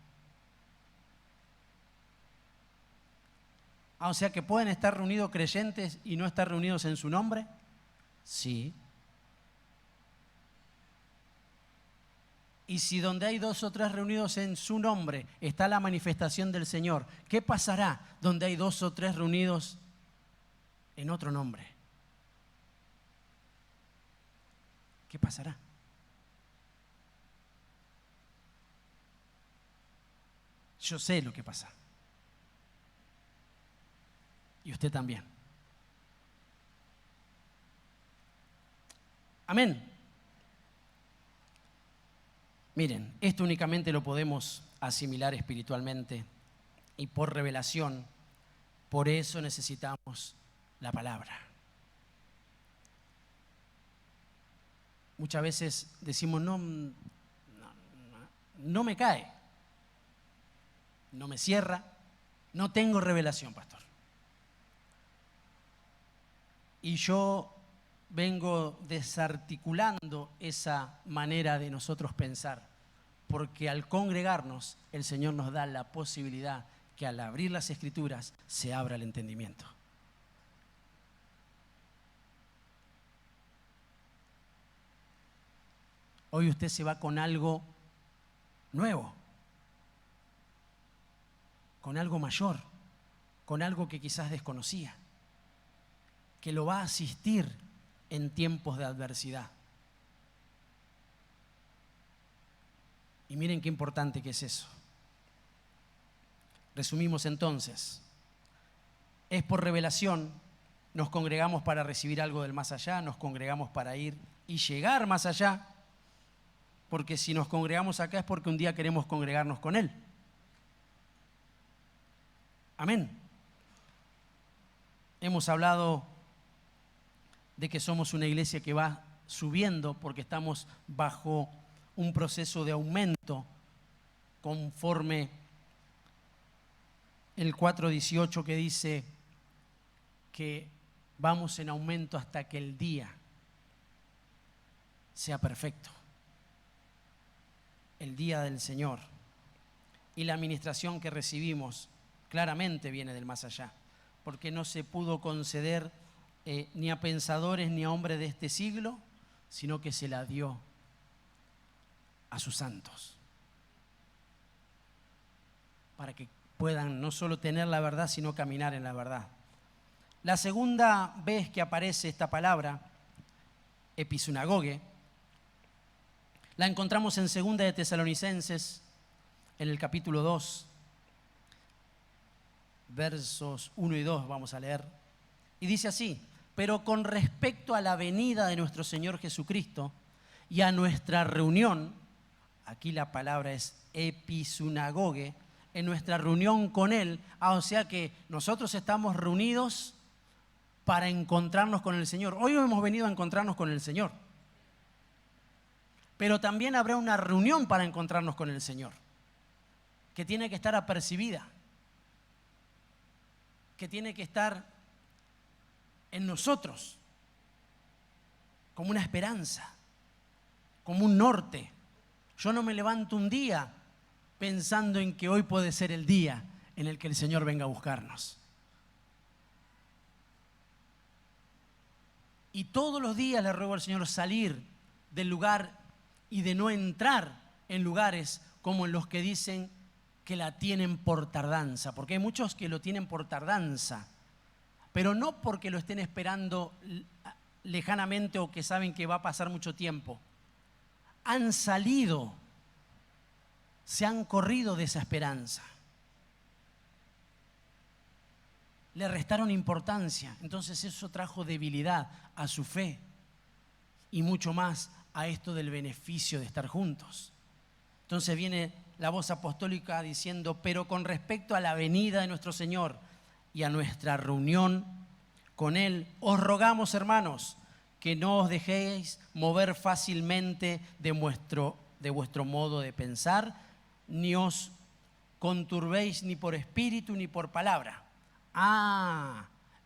O sea que pueden estar reunidos creyentes y no estar reunidos en su nombre. Sí. Y si donde hay 2 o 3 reunidos en su nombre está la manifestación del Señor, ¿qué pasará donde hay 2 o 3 reunidos en otro nombre? ¿Qué pasará? Yo sé lo que pasa. Y usted también. Amén. Miren, esto únicamente lo podemos asimilar espiritualmente y por revelación. Por eso necesitamos la palabra. Muchas veces decimos, no me cae, no me cierra, no tengo revelación, pastor. Y yo vengo desarticulando esa manera de nosotros pensar, porque al congregarnos, el Señor nos da la posibilidad que al abrir las Escrituras se abra el entendimiento. Hoy usted se va con algo nuevo, con algo mayor, con algo que quizás desconocía, que lo va a asistir en tiempos de adversidad. Y miren qué importante que es eso. Resumimos entonces. Es por revelación, nos congregamos para recibir algo del más allá, nos congregamos para ir y llegar más allá, porque si nos congregamos acá es porque un día queremos congregarnos con Él. Amén. Hemos hablado de que somos una iglesia que va subiendo porque estamos bajo un proceso de aumento conforme el 4:18 que dice que vamos en aumento hasta que el día sea perfecto, el día del Señor. Y la administración que recibimos claramente viene del más allá, porque no se pudo conceder ni a pensadores ni a hombres de este siglo, sino que se la dio a sus santos, para que puedan no solo tener la verdad, sino caminar en la verdad. La segunda vez que aparece esta palabra, episunagoge, la encontramos en 2 de Tesalonicenses, en el capítulo 2, versos 1 y 2, vamos a leer. Y dice así: pero con respecto a la venida de nuestro Señor Jesucristo y a nuestra reunión, aquí la palabra es episunagoge, en nuestra reunión con Él, o sea que nosotros estamos reunidos para encontrarnos con el Señor. Hoy hemos venido a encontrarnos con el Señor, pero también habrá una reunión para encontrarnos con el Señor, que tiene que estar apercibida, que tiene que estar en nosotros como una esperanza, como un norte. Yo no me levanto un día pensando en que hoy puede ser el día en el que el Señor venga a buscarnos. Y todos los días le ruego al Señor salir del lugar y de no entrar en lugares como en los que dicen que la tienen por tardanza, porque hay muchos que lo tienen por tardanza, pero no porque lo estén esperando lejanamente o que saben que va a pasar mucho tiempo. Han salido, se han corrido de esa esperanza. Le restaron importancia, entonces eso trajo debilidad a su fe y mucho más a esto del beneficio de estar juntos. Entonces viene la voz apostólica diciendo, pero con respecto a la venida de nuestro Señor y a nuestra reunión con Él, os rogamos, hermanos, que no os dejéis mover fácilmente de vuestro modo de pensar, ni os conturbéis ni por espíritu ni por palabra.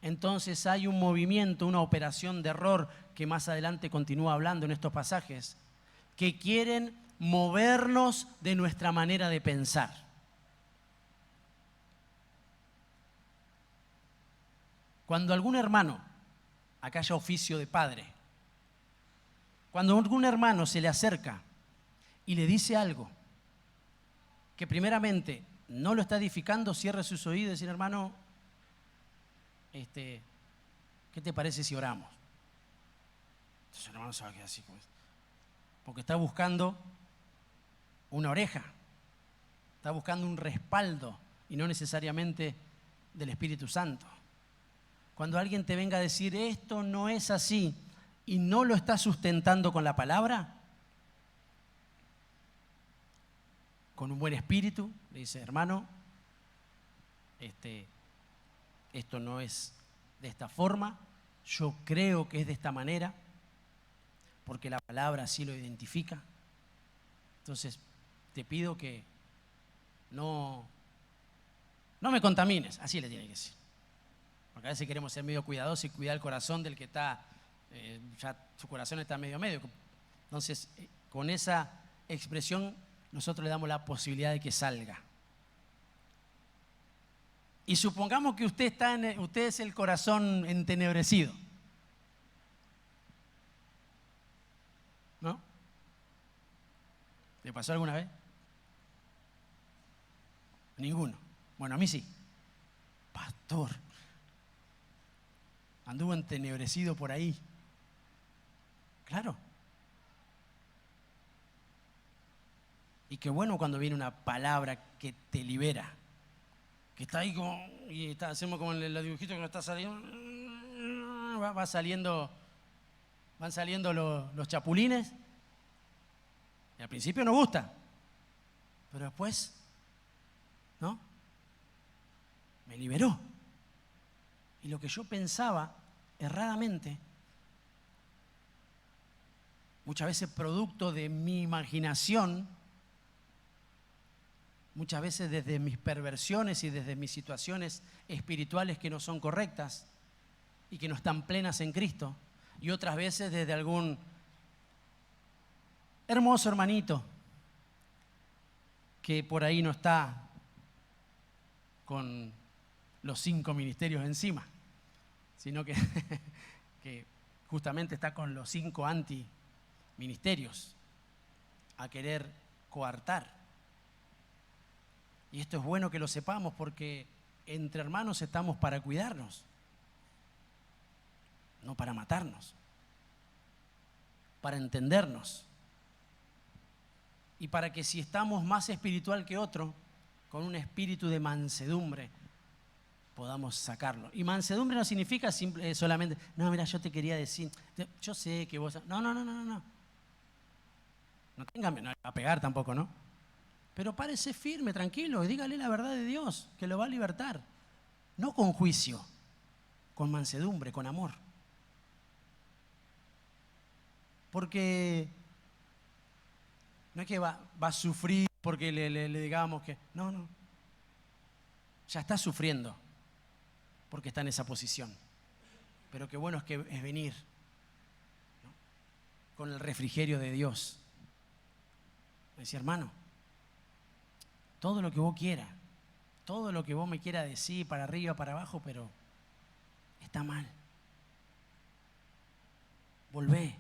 Entonces hay un movimiento, una operación de error que más adelante continúa hablando en estos pasajes, que quieren movernos de nuestra manera de pensar. Cuando algún hermano, acá haya oficio de padre, cuando algún hermano se le acerca y le dice algo que primeramente no lo está edificando, cierre sus oídos y decir, hermano, ¿qué te parece si oramos? Entonces el hermano se va a quedar así, porque está buscando una oreja, está buscando un respaldo y no necesariamente del Espíritu Santo. Cuando alguien te venga a decir esto no es así y no lo está sustentando con la palabra, con un buen espíritu, le dice, hermano, esto no es de esta forma, yo creo que es de esta manera, porque la palabra así lo identifica. Entonces, te pido que no me contamines, así le tiene que decir. Porque a veces queremos ser medio cuidadosos y cuidar el corazón del que está, ya su corazón está medio. Entonces, con esa expresión, nosotros le damos la posibilidad de que salga. Y supongamos que usted es el corazón entenebrecido, ¿no? ¿Le pasó alguna vez? Ninguno. Bueno, a mí sí. Pastor, anduvo entenebrecido por ahí. Claro. Y qué bueno cuando viene una palabra que te libera. Que está ahí como, hacemos como los dibujitos que no está saliendo. Van saliendo los chapulines. Y al principio nos gusta. Pero después, ¿no? Me liberó. Y lo que yo pensaba erradamente, muchas veces producto de mi imaginación, muchas veces desde mis perversiones y desde mis situaciones espirituales que no son correctas y que no están plenas en Cristo, y otras veces desde algún hermoso hermanito que por ahí no está con los 5 ministerios encima, sino que, que justamente está con los 5 antiministerios a querer coartar. Y esto es bueno que lo sepamos porque entre hermanos estamos para cuidarnos, no para matarnos, para entendernos. Y para que si estamos más espiritual que otro, con un espíritu de mansedumbre, podamos sacarlo. Y mansedumbre no significa solamente, no, mira, yo te quería decir, yo sé que vos... No. No tengan, no le va a pegar tampoco, ¿no? Pero párese firme, tranquilo, y dígale la verdad de Dios, que lo va a libertar. No con juicio, con mansedumbre, con amor. Porque no es que va a sufrir porque le digamos que... No. Ya está sufriendo porque está en esa posición. Pero qué bueno es venir, ¿no? Con el refrigerio de Dios. Me decía, hermano, todo lo que vos quieras, todo lo que vos me quieras decir, para arriba, para abajo, pero está mal. Volvé,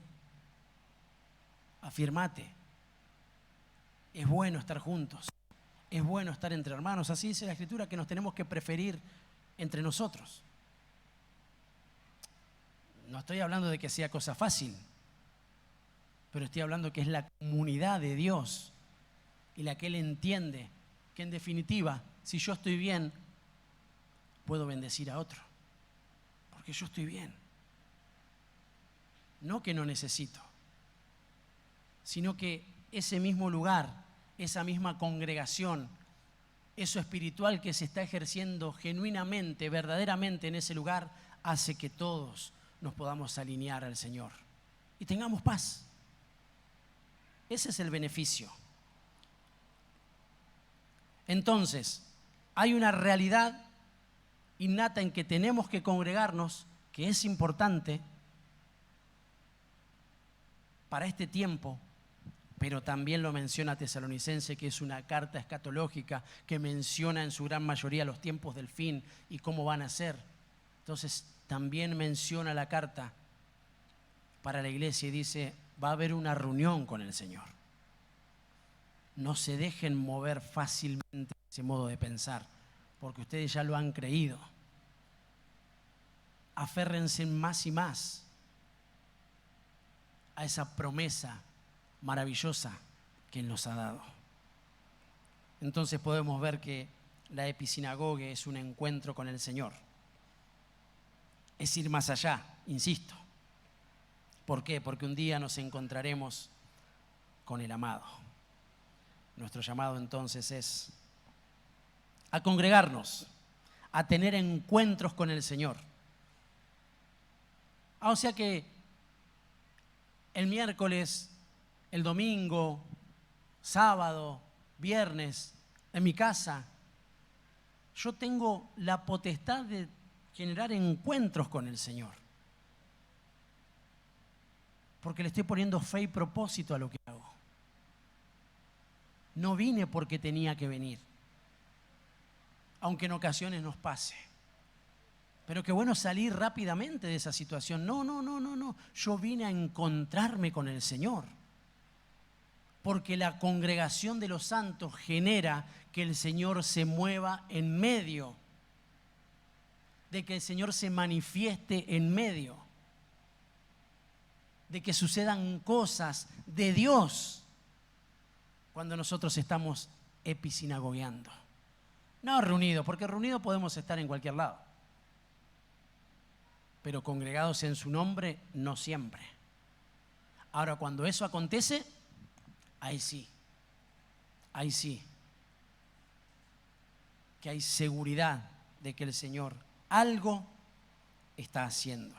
afirmate. Es bueno estar juntos, es bueno estar entre hermanos. Así dice la Escritura, que nos tenemos que preferir entre nosotros. No estoy hablando de que sea cosa fácil, pero estoy hablando que es la comunidad de Dios y la que Él entiende que en definitiva, si yo estoy bien, puedo bendecir a otro, porque yo estoy bien. No que no necesito, sino que ese mismo lugar, esa misma congregación, eso espiritual que se está ejerciendo genuinamente, verdaderamente en ese lugar, hace que todos nos podamos alinear al Señor y tengamos paz. Ese es el beneficio. Entonces, hay una realidad innata en que tenemos que congregarnos, que es importante para este tiempo, pero también lo menciona Tesalonicense, que es una carta escatológica que menciona en su gran mayoría los tiempos del fin y cómo van a ser. Entonces, también menciona la carta para la iglesia y dice, va a haber una reunión con el Señor. No se dejen mover fácilmente ese modo de pensar, porque ustedes ya lo han creído. Aférrense más y más a esa promesa maravillosa que Él nos ha dado. Entonces podemos ver que la episinagoge es un encuentro con el Señor. Es ir más allá, insisto. ¿Por qué? Porque un día nos encontraremos con el amado. Nuestro llamado entonces es a congregarnos, a tener encuentros con el Señor. O sea que el miércoles, el domingo, sábado, viernes, en mi casa, yo tengo la potestad de generar encuentros con el Señor. Porque le estoy poniendo fe y propósito a lo que hago. No vine porque tenía que venir, aunque en ocasiones nos pase. Pero qué bueno salir rápidamente de esa situación. No. Yo vine a encontrarme con el Señor. Porque la congregación de los santos genera que el Señor se mueva en medio, de que el Señor se manifieste en medio, de que sucedan cosas de Dios cuando nosotros estamos episinagogueando. No reunidos, porque reunidos podemos estar en cualquier lado, pero congregados en su nombre, no siempre. Ahora, cuando eso acontece, ahí sí, que hay seguridad de que el Señor algo está haciendo.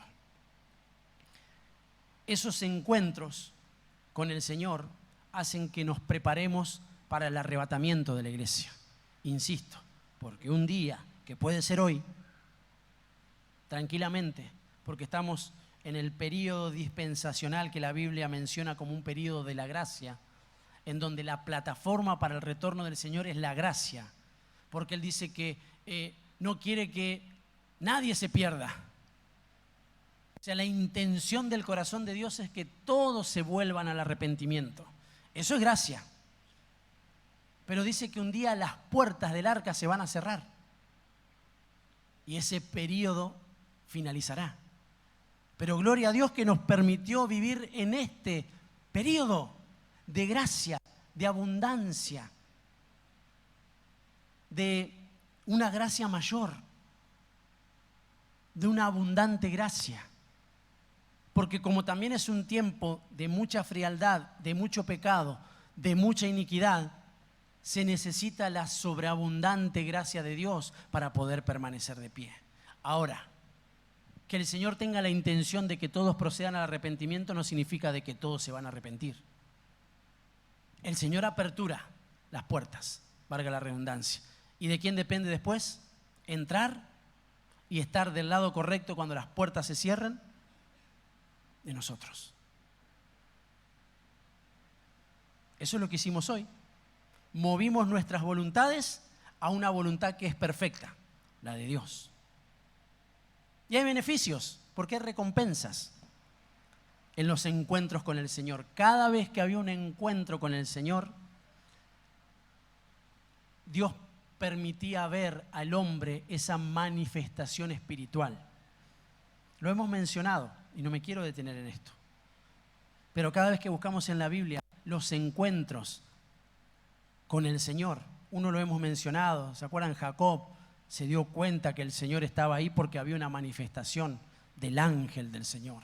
Esos encuentros con el Señor hacen que nos preparemos para el arrebatamiento de la iglesia. Insisto, porque un día, que puede ser hoy, tranquilamente, porque estamos en el periodo dispensacional que la Biblia menciona como un periodo de la gracia, en donde la plataforma para el retorno del Señor es la gracia, porque Él dice que no quiere que nadie se pierda. O sea, la intención del corazón de Dios es que todos se vuelvan al arrepentimiento. Eso es gracia. Pero dice que un día las puertas del arca se van a cerrar y ese periodo finalizará. Pero gloria a Dios que nos permitió vivir en este periodo de gracia, de abundancia, de una gracia mayor, de una abundante gracia. Porque como también es un tiempo de mucha frialdad, de mucho pecado, de mucha iniquidad, se necesita la sobreabundante gracia de Dios para poder permanecer de pie. Ahora, que el Señor tenga la intención de que todos procedan al arrepentimiento no significa de que todos se van a arrepentir. El Señor apertura las puertas, valga la redundancia. ¿Y de quién depende después? Entrar y estar del lado correcto cuando las puertas se cierren. De nosotros. Eso es lo que hicimos hoy. Movimos nuestras voluntades a una voluntad que es perfecta, la de Dios. Y hay beneficios, porque hay recompensas en los encuentros con el Señor. Cada vez que había un encuentro con el Señor, Dios permitía ver al hombre esa manifestación espiritual. Lo hemos mencionado y no me quiero detener en esto. Pero cada vez que buscamos en la Biblia los encuentros con el Señor, uno lo hemos mencionado, ¿se acuerdan? Jacob se dio cuenta que el Señor estaba ahí porque había una manifestación del ángel del Señor.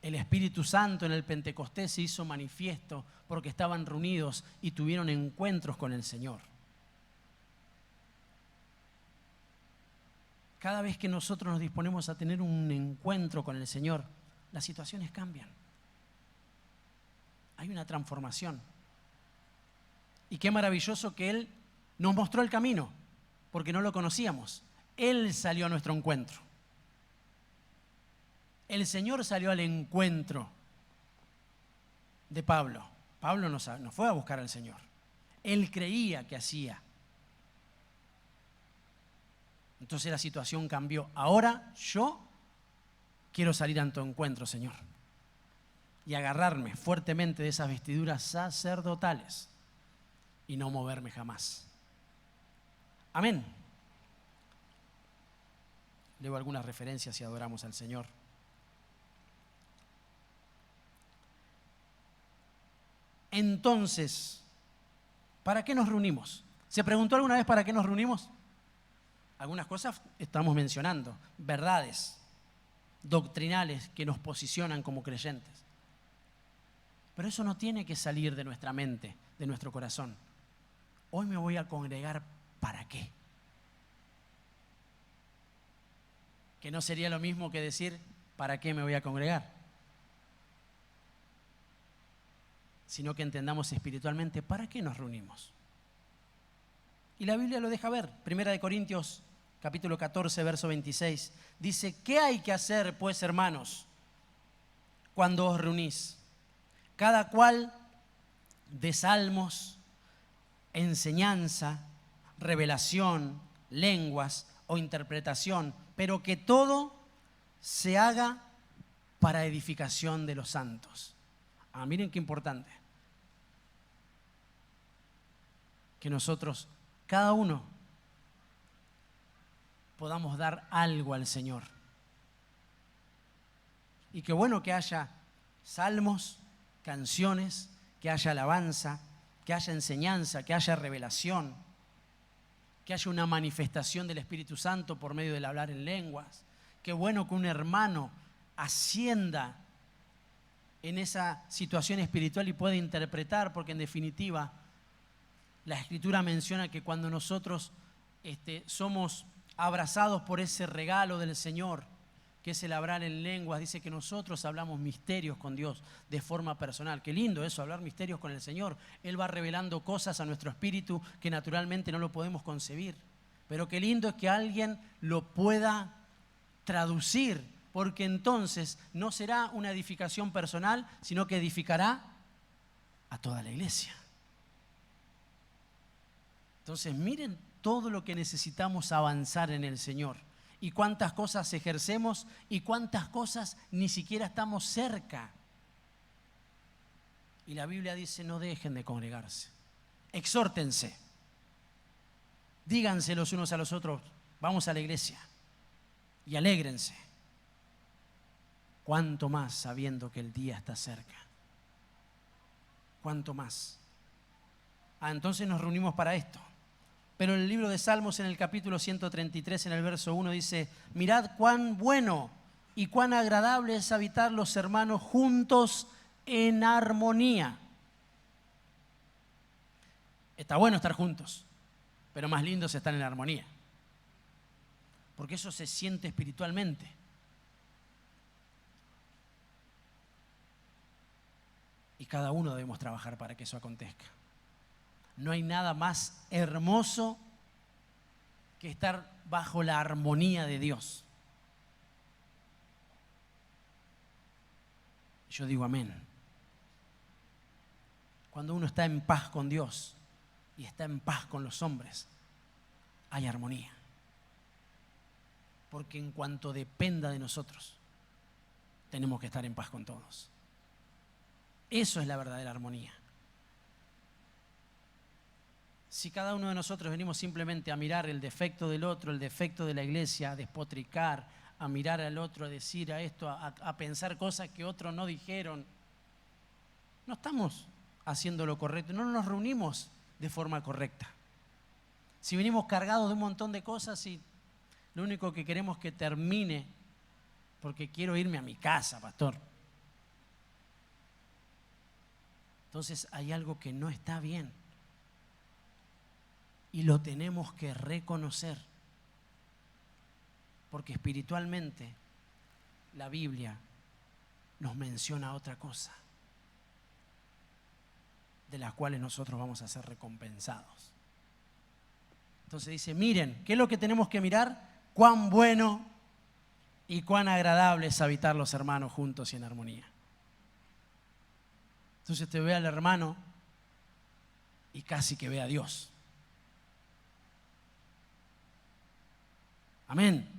El Espíritu Santo en el Pentecostés se hizo manifiesto porque estaban reunidos y tuvieron encuentros con el Señor. Cada vez que nosotros nos disponemos a tener un encuentro con el Señor, las situaciones cambian. Hay una transformación. Y qué maravilloso que Él nos mostró el camino, porque no lo conocíamos. Él salió a nuestro encuentro. El Señor salió al encuentro de Pablo. Pablo no fue a buscar al Señor. Él creía que hacía. Entonces la situación cambió. Ahora yo quiero salir a tu encuentro, Señor, y agarrarme fuertemente de esas vestiduras sacerdotales y no moverme jamás. Amén. Leo algunas referencias y adoramos al Señor. Entonces, ¿para qué nos reunimos? ¿Se preguntó alguna vez para qué nos reunimos? Algunas cosas estamos mencionando, verdades doctrinales que nos posicionan como creyentes. Pero eso no tiene que salir de nuestra mente, de nuestro corazón. Hoy me voy a congregar, ¿para qué? Que no sería lo mismo que decir, ¿para qué me voy a congregar? Sino que entendamos espiritualmente, ¿para qué nos reunimos? Y la Biblia lo deja ver. Primera de Corintios, capítulo 14, verso 26. Dice, ¿qué hay que hacer, pues, hermanos, cuando os reunís? Cada cual de salmos, enseñanza, revelación, lenguas o interpretación, pero que todo se haga para edificación de los santos. Miren qué importante. Que nosotros, cada uno, podamos dar algo al Señor. Y qué bueno que haya salmos, canciones, que haya alabanza, que haya enseñanza, que haya revelación, que haya una manifestación del Espíritu Santo por medio del hablar en lenguas. Qué bueno que un hermano ascienda en esa situación espiritual y pueda interpretar, porque en definitiva la Escritura menciona que cuando nosotros somos abrazados por ese regalo del Señor, que es el hablar en lenguas, dice que nosotros hablamos misterios con Dios de forma personal. Qué lindo eso, hablar misterios con el Señor. Él va revelando cosas a nuestro espíritu que naturalmente no lo podemos concebir. Pero qué lindo es que alguien lo pueda traducir, porque entonces no será una edificación personal, sino que edificará a toda la iglesia. Entonces miren todo lo que necesitamos avanzar en el Señor y cuántas cosas ejercemos y cuántas cosas ni siquiera estamos cerca. Y la Biblia dice, no dejen de congregarse, exhórtense, díganse los unos a los otros, vamos a la iglesia y alégrense. Cuánto más sabiendo que el día está cerca. Cuánto más. Entonces nos reunimos para esto. Pero en el libro de Salmos, en el capítulo 133, en el verso 1, dice, mirad cuán bueno y cuán agradable es habitar los hermanos juntos en armonía. Está bueno estar juntos, pero más lindo es estar en armonía. Porque eso se siente espiritualmente. Y cada uno debemos trabajar para que eso acontezca. No hay nada más hermoso que estar bajo la armonía de Dios. Yo digo amén. Cuando uno está en paz con Dios y está en paz con los hombres, hay armonía. Porque en cuanto dependa de nosotros, tenemos que estar en paz con todos. Eso es la verdadera armonía. Si cada uno de nosotros venimos simplemente a mirar el defecto del otro, el defecto de la iglesia, a despotricar, a mirar al otro, a decir a esto, a pensar cosas que otros no dijeron, no estamos haciendo lo correcto, no nos reunimos de forma correcta. Si venimos cargados de un montón de cosas y lo único que queremos es que termine, porque quiero irme a mi casa, pastor. Entonces hay algo que no está bien y lo tenemos que reconocer, porque espiritualmente la Biblia nos menciona otra cosa, de las cuales nosotros vamos a ser recompensados. Entonces dice, miren, ¿qué es lo que tenemos que mirar? Cuán bueno y cuán agradable es habitar los hermanos juntos y en armonía. Entonces te ve al hermano y casi que ve a Dios. Amén.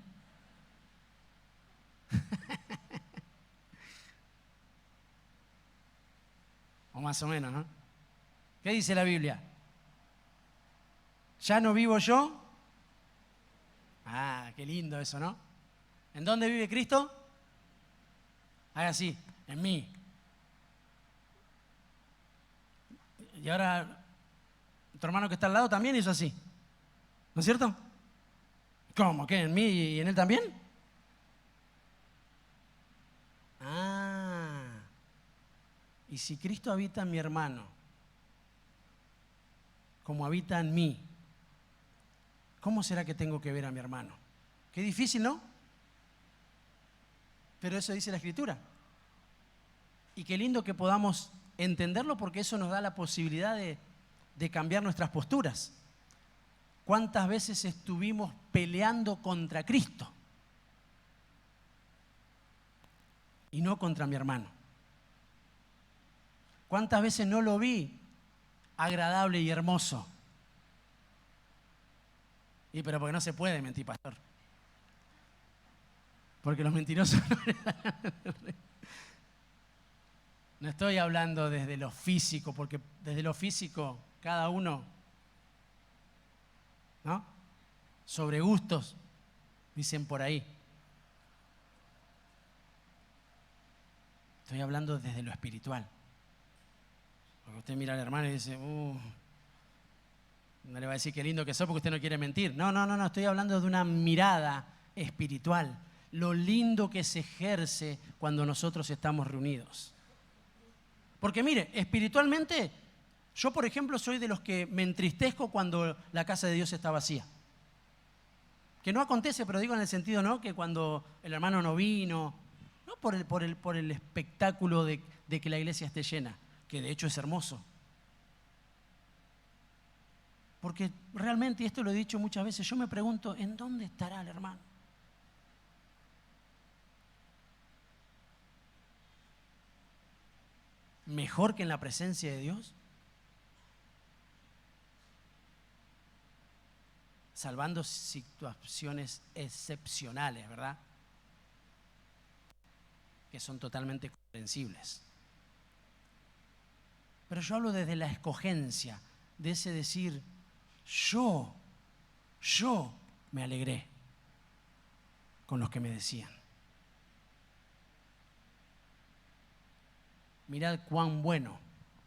O más o menos, ¿no? ¿Qué dice la Biblia? ¿Ya no vivo yo? Ah, qué lindo eso, ¿no? ¿En dónde vive Cristo? Haga así, en mí. Y ahora, tu hermano que está al lado también hizo así. ¿No es cierto? ¿Cómo? ¿Qué? ¿En mí y en él también? Ah. Y si Cristo habita en mi hermano, como habita en mí, ¿cómo será que tengo que ver a mi hermano? Qué difícil, ¿no? Pero eso dice la Escritura. Y qué lindo que podamos entenderlo, porque eso nos da la posibilidad de cambiar nuestras posturas. ¿Cuántas veces estuvimos peleando contra Cristo? Y no contra mi hermano. ¿Cuántas veces no lo vi agradable y hermoso? Y pero porque no se puede mentir, pastor. Porque los mentirosos no estoy hablando desde lo físico, porque desde lo físico cada uno, ¿no? Sobre gustos, dicen por ahí. Estoy hablando desde lo espiritual. Porque usted mira al hermano y dice, no le va a decir qué lindo que soy porque usted no quiere mentir. No, estoy hablando de una mirada espiritual. Lo lindo que se ejerce cuando nosotros estamos reunidos. Porque mire, espiritualmente, yo por ejemplo soy de los que me entristezco cuando la casa de Dios está vacía. Que no acontece, pero digo en el sentido, ¿no? Que cuando el hermano no vino, no por el espectáculo de que la iglesia esté llena, que de hecho es hermoso. Porque realmente, y esto lo he dicho muchas veces, yo me pregunto, ¿en dónde estará el hermano? ¿Mejor que en la presencia de Dios? Salvando situaciones excepcionales, ¿verdad? Que son totalmente comprensibles. Pero yo hablo desde la escogencia, de ese decir, yo me alegré con los que me decían. Mirad cuán bueno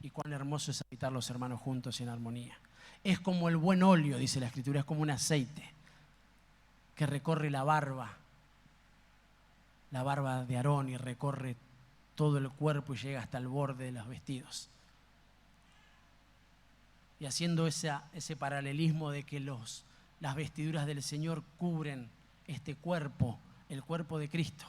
y cuán hermoso es habitar los hermanos juntos y en armonía. Es como el buen óleo, dice la Escritura, es como un aceite que recorre la barba de Aarón y recorre todo el cuerpo y llega hasta el borde de los vestidos. Y haciendo ese paralelismo de que las vestiduras del Señor cubren este cuerpo, el cuerpo de Cristo.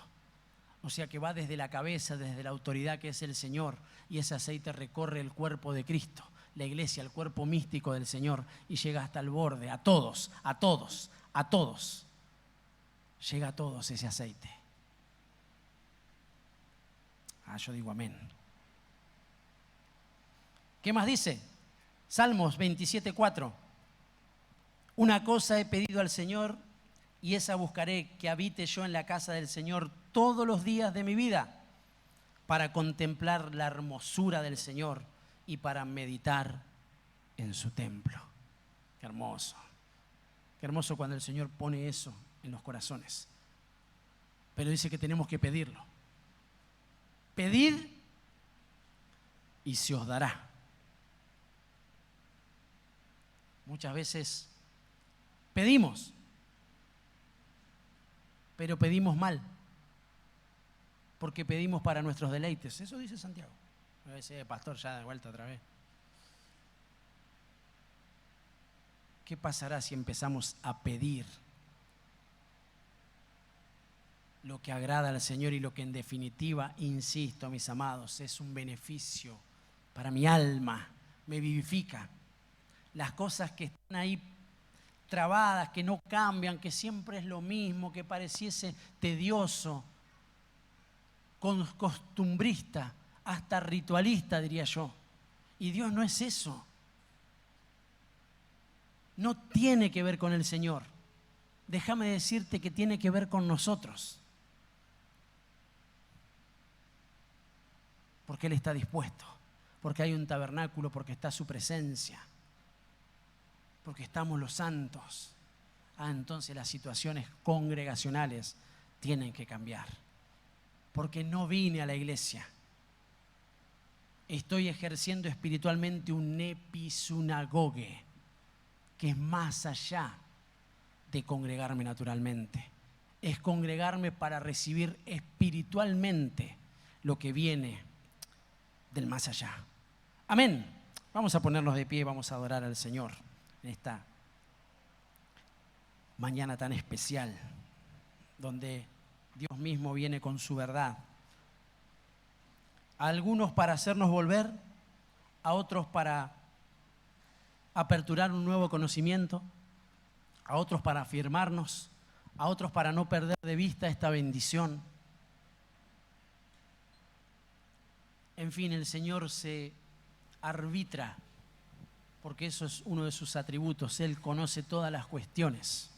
O sea que va desde la cabeza, desde la autoridad que es el Señor, y ese aceite recorre el cuerpo de Cristo, la iglesia, el cuerpo místico del Señor, y llega hasta el borde, a todos. Llega a todos ese aceite. Yo digo amén. ¿Qué más dice? Salmos 27:4. Una cosa he pedido al Señor y esa buscaré, que habite yo en la casa del Señor todos los días de mi vida, para contemplar la hermosura del Señor y para meditar en su templo. Qué hermoso. Qué hermoso cuando el Señor pone eso en los corazones. Pero dice que tenemos que pedirlo. Pedid y se os dará. Muchas veces pedimos, pero pedimos mal, porque pedimos para nuestros deleites. Eso dice Santiago. A veces, pastor, ya de vuelta otra vez. ¿Qué pasará si empezamos a pedir lo que agrada al Señor y lo que en definitiva, insisto, mis amados, es un beneficio para mi alma, me vivifica? Las cosas que están ahí trabadas, que no cambian, que siempre es lo mismo, que pareciese tedioso, costumbrista, hasta ritualista, diría yo. Y Dios no es eso. No tiene que ver con el Señor. Déjame decirte que tiene que ver con nosotros. Porque Él está dispuesto, porque hay un tabernáculo, porque está su presencia, porque estamos los santos. Entonces las situaciones congregacionales tienen que cambiar. Porque no vine a la iglesia. Estoy ejerciendo espiritualmente un episinagoge, que es más allá de congregarme naturalmente. Es congregarme para recibir espiritualmente lo que viene del más allá. Amén. Vamos a ponernos de pie y vamos a adorar al Señor en esta mañana tan especial, donde Dios mismo viene con su verdad. A algunos para hacernos volver, a otros para aperturar un nuevo conocimiento, a otros para afirmarnos, a otros para no perder de vista esta bendición. En fin, el Señor se arbitra, porque eso es uno de sus atributos. Él conoce todas las cuestiones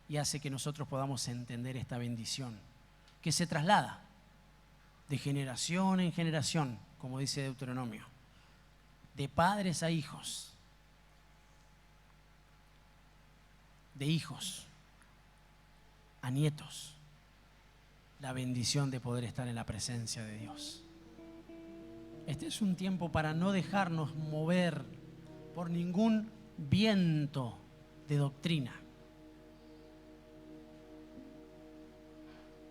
y hace que nosotros podamos entender esta bendición, que se traslada de generación en generación, como dice Deuteronomio, de padres a hijos, de hijos a nietos, la bendición de poder estar en la presencia de Dios. Este es un tiempo para no dejarnos mover por ningún viento de doctrina,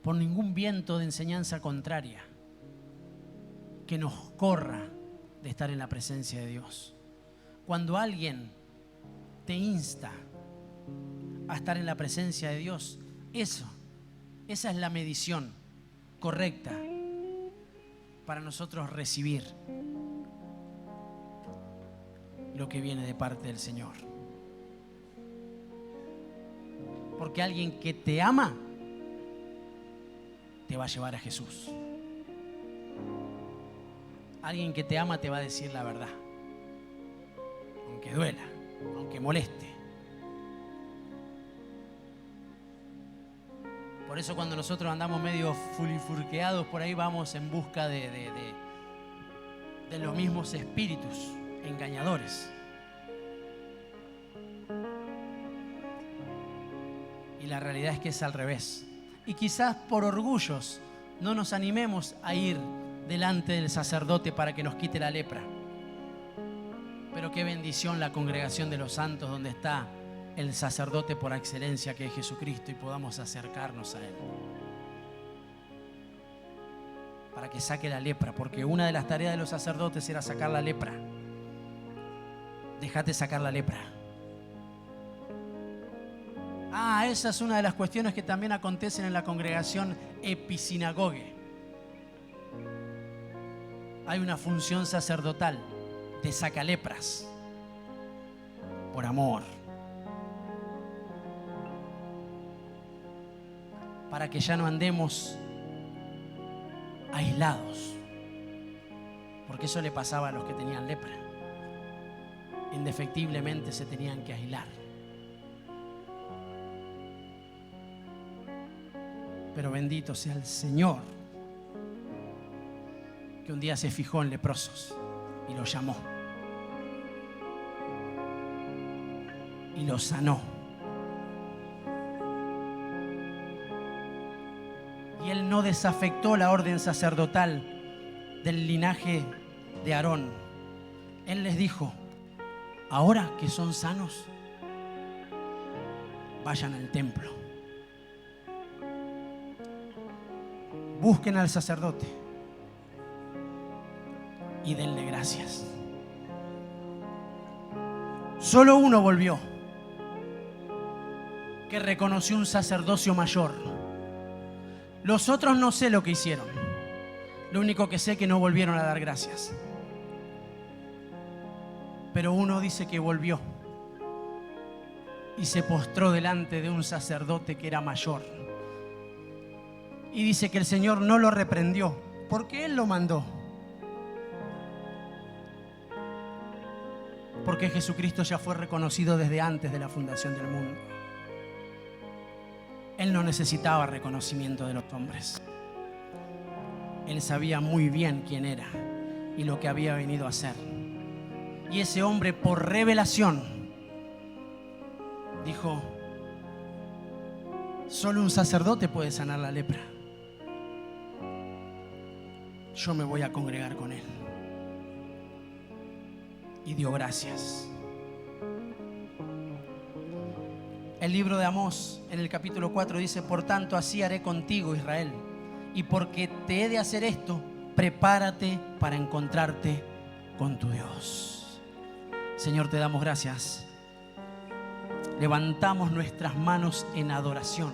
por ningún viento de enseñanza contraria que nos corra de estar en la presencia de Dios. Cuando alguien te insta a estar en la presencia de Dios, esa es la medición correcta para nosotros recibir lo que viene de parte del Señor. Porque alguien que te ama te va a llevar a Jesús. Alguien que te ama te va a decir la verdad, aunque duela, aunque moleste. Por eso cuando nosotros andamos medio fulifurqueados por ahí, vamos en busca de los mismos espíritus engañadores. Y la realidad es que es al revés. Y quizás por orgullos no nos animemos a ir delante del sacerdote para que nos quite la lepra. Pero qué bendición la congregación de los santos, donde está el sacerdote por excelencia, que es Jesucristo, y podamos acercarnos a Él para que saque la lepra, porque una de las tareas de los sacerdotes era sacar la lepra. Déjate sacar la lepra. Esa es una de las cuestiones que también acontecen en la congregación episinagoge. Hay una función sacerdotal de sacalepras por amor, para que ya no andemos aislados, porque eso le pasaba a los que tenían lepra. Indefectiblemente se tenían que aislar. Pero bendito sea el Señor, que un día se fijó en leprosos y los llamó. y lo sanó. Y él no desafectó la orden sacerdotal del linaje de Aarón. Él les dijo: ahora que son sanos, vayan al templo, busquen al sacerdote y denle gracias. Solo uno volvió, que reconoció un sacerdocio mayor. Los otros no sé lo que hicieron. Lo único que sé es que no volvieron a dar gracias. Pero uno dice que volvió y se postró delante de un sacerdote que era mayor. Y dice que el Señor no lo reprendió porque Él lo mandó. Porque Jesucristo ya fue reconocido desde antes de la fundación del mundo. Él no necesitaba reconocimiento de los hombres. Él sabía muy bien quién era y lo que había venido a hacer. Y ese hombre, por revelación, dijo: solo un sacerdote puede sanar la lepra. Yo me voy a congregar con él. Y dio gracias. El libro de Amós, en el capítulo 4, dice: por tanto, así haré contigo, Israel. Y porque te he de hacer esto, prepárate para encontrarte con tu Dios. Señor, te damos gracias. Levantamos nuestras manos en adoración.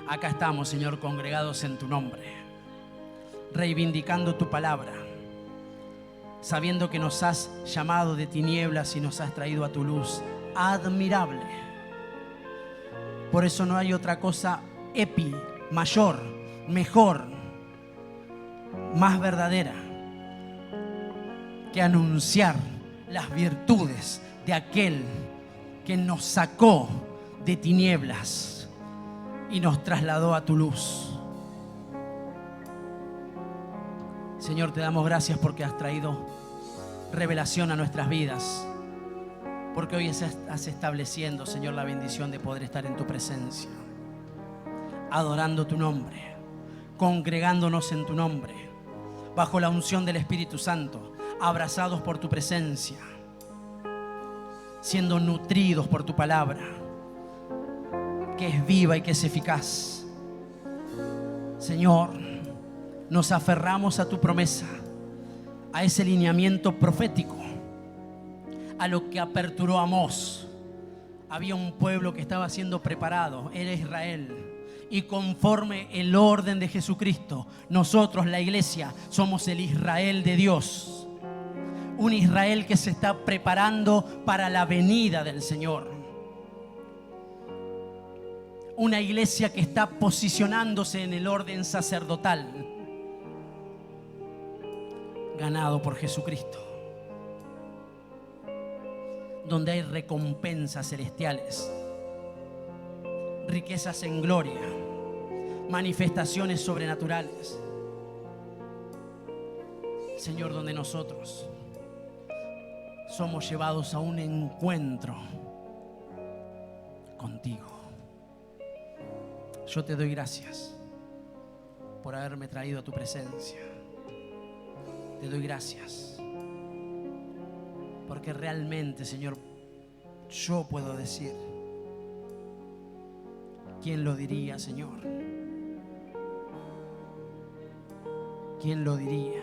Acá estamos, Señor, congregados en tu nombre, reivindicando tu palabra, sabiendo que nos has llamado de tinieblas y nos has traído a tu luz admirable. Por eso no hay otra cosa mayor, mejor, más verdadera que anunciar las virtudes de aquel que nos sacó de tinieblas y nos trasladó a tu luz. Señor, te damos gracias porque has traído revelación a nuestras vidas, porque hoy estás estableciendo, Señor, la bendición de poder estar en tu presencia, adorando tu nombre, congregándonos en tu nombre, bajo la unción del Espíritu Santo, abrazados por tu presencia, siendo nutridos por tu palabra, que es viva y que es eficaz. Señor, nos aferramos a tu promesa, a ese lineamiento profético, a lo que aperturó Amós. Había un pueblo que estaba siendo preparado, era Israel. Y conforme el orden de Jesucristo, nosotros, la iglesia, somos el Israel de Dios. Un Israel que se está preparando para la venida del Señor. Una iglesia que está posicionándose en el orden sacerdotal, ganado por Jesucristo, donde hay recompensas celestiales, riquezas en gloria, manifestaciones sobrenaturales. Señor, donde nosotros somos llevados a un encuentro contigo. Yo te doy gracias por haberme traído a tu presencia. Te doy gracias porque realmente, Señor, yo puedo decir: ¿quién lo diría, Señor? ¿Quién lo diría?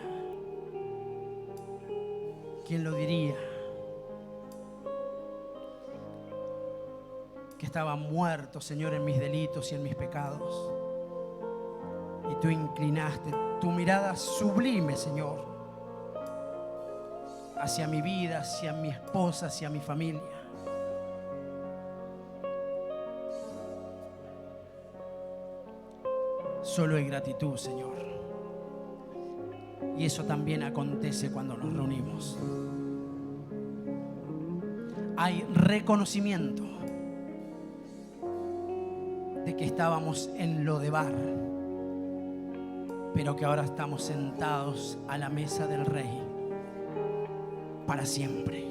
¿Quién lo diría? Que estaba muerto, Señor, en mis delitos y en mis pecados. Y tú inclinaste tu mirada sublime, Señor, hacia mi vida, hacia mi esposa, hacia mi familia. Solo hay gratitud, Señor. Y eso también acontece cuando nos reunimos. Hay reconocimiento de que estábamos en Lodebar, pero que ahora estamos sentados a la mesa del Rey para siempre.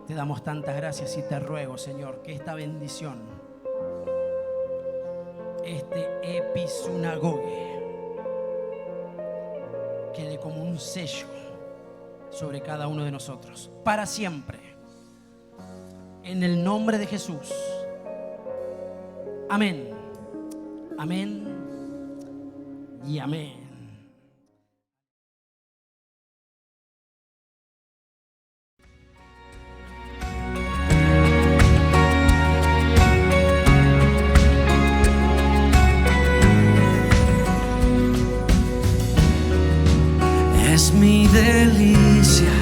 Te damos tantas gracias y te ruego, Señor, que esta bendición, este episunagoge, quede como un sello sobre cada uno de nosotros, para siempre. En el nombre de Jesús. Amén. Amén y amén. Es mi delicia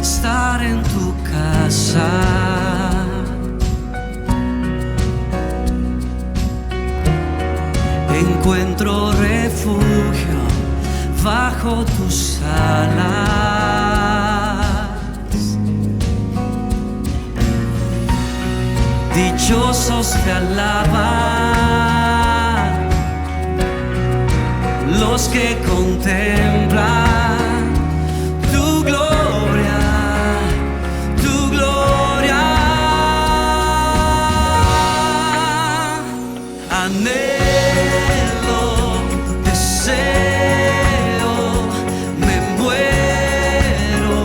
estar en tu casa. Encuentro refugio bajo tus alas. Dichosos te alaban los que contemplan tu gloria, tu gloria. Anhelo, deseo, me muero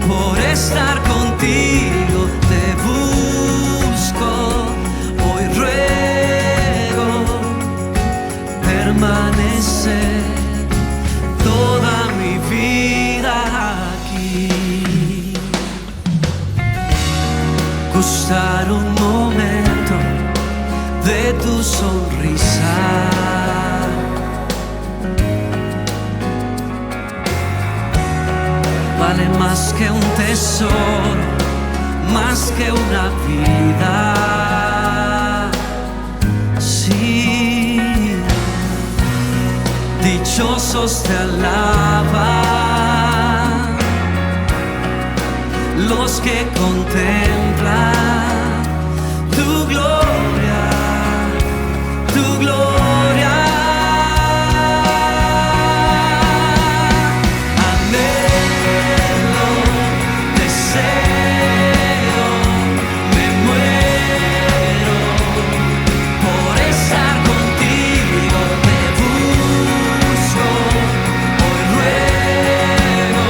por estar contigo. Te busco, hoy ruego permanecer toda mi vida aquí. Gustar un momento de tu sonrisa, vale más que un tesoro, más que una vida. Sí, dichosos te alaban los que contemplan tu gloria, tu gloria. Anhelo, deseo, me muero por estar contigo. Te busco, hoy ruego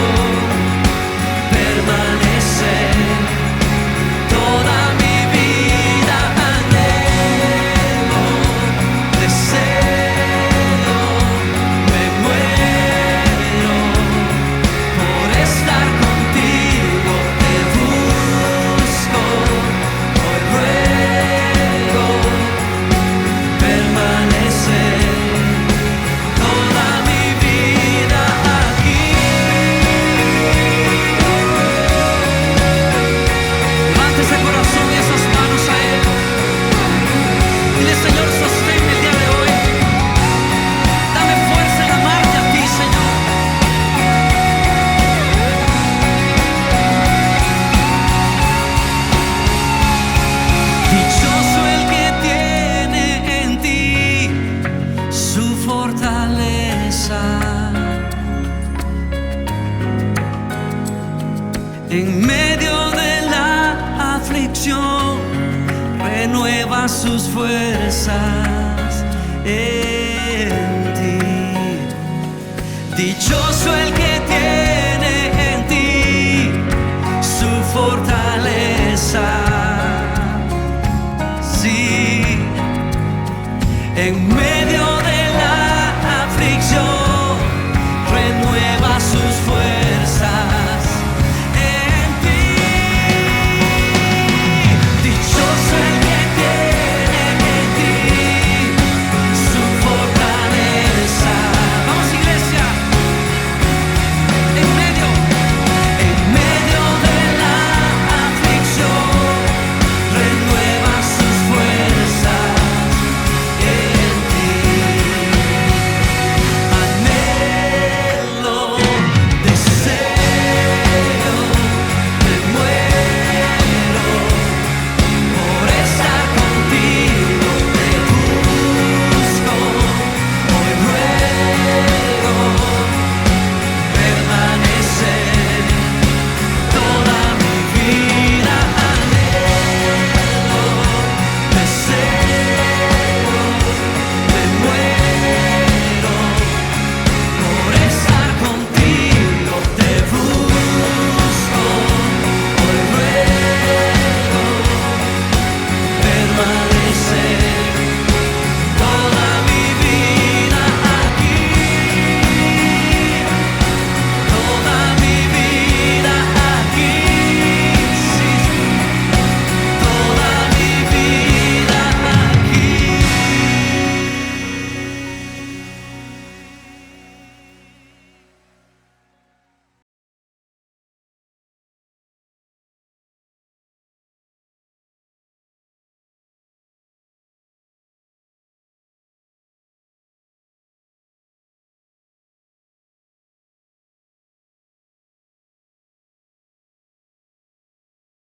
permanecer toda mi vida. Anhelo, deseo, me muero por estar contigo. Te busco, hoy ruego permanecer toda mi vida aquí. Levante ese corazón y esas manos a Él. Dile: Señor, sosténme el día de hoy. Dame fuerza en amarte a ti, Señor. Dichoso el que tiene en ti su fortaleza. En medio de la aflicción renueva sus fuerzas en ti. Dichoso el que tiene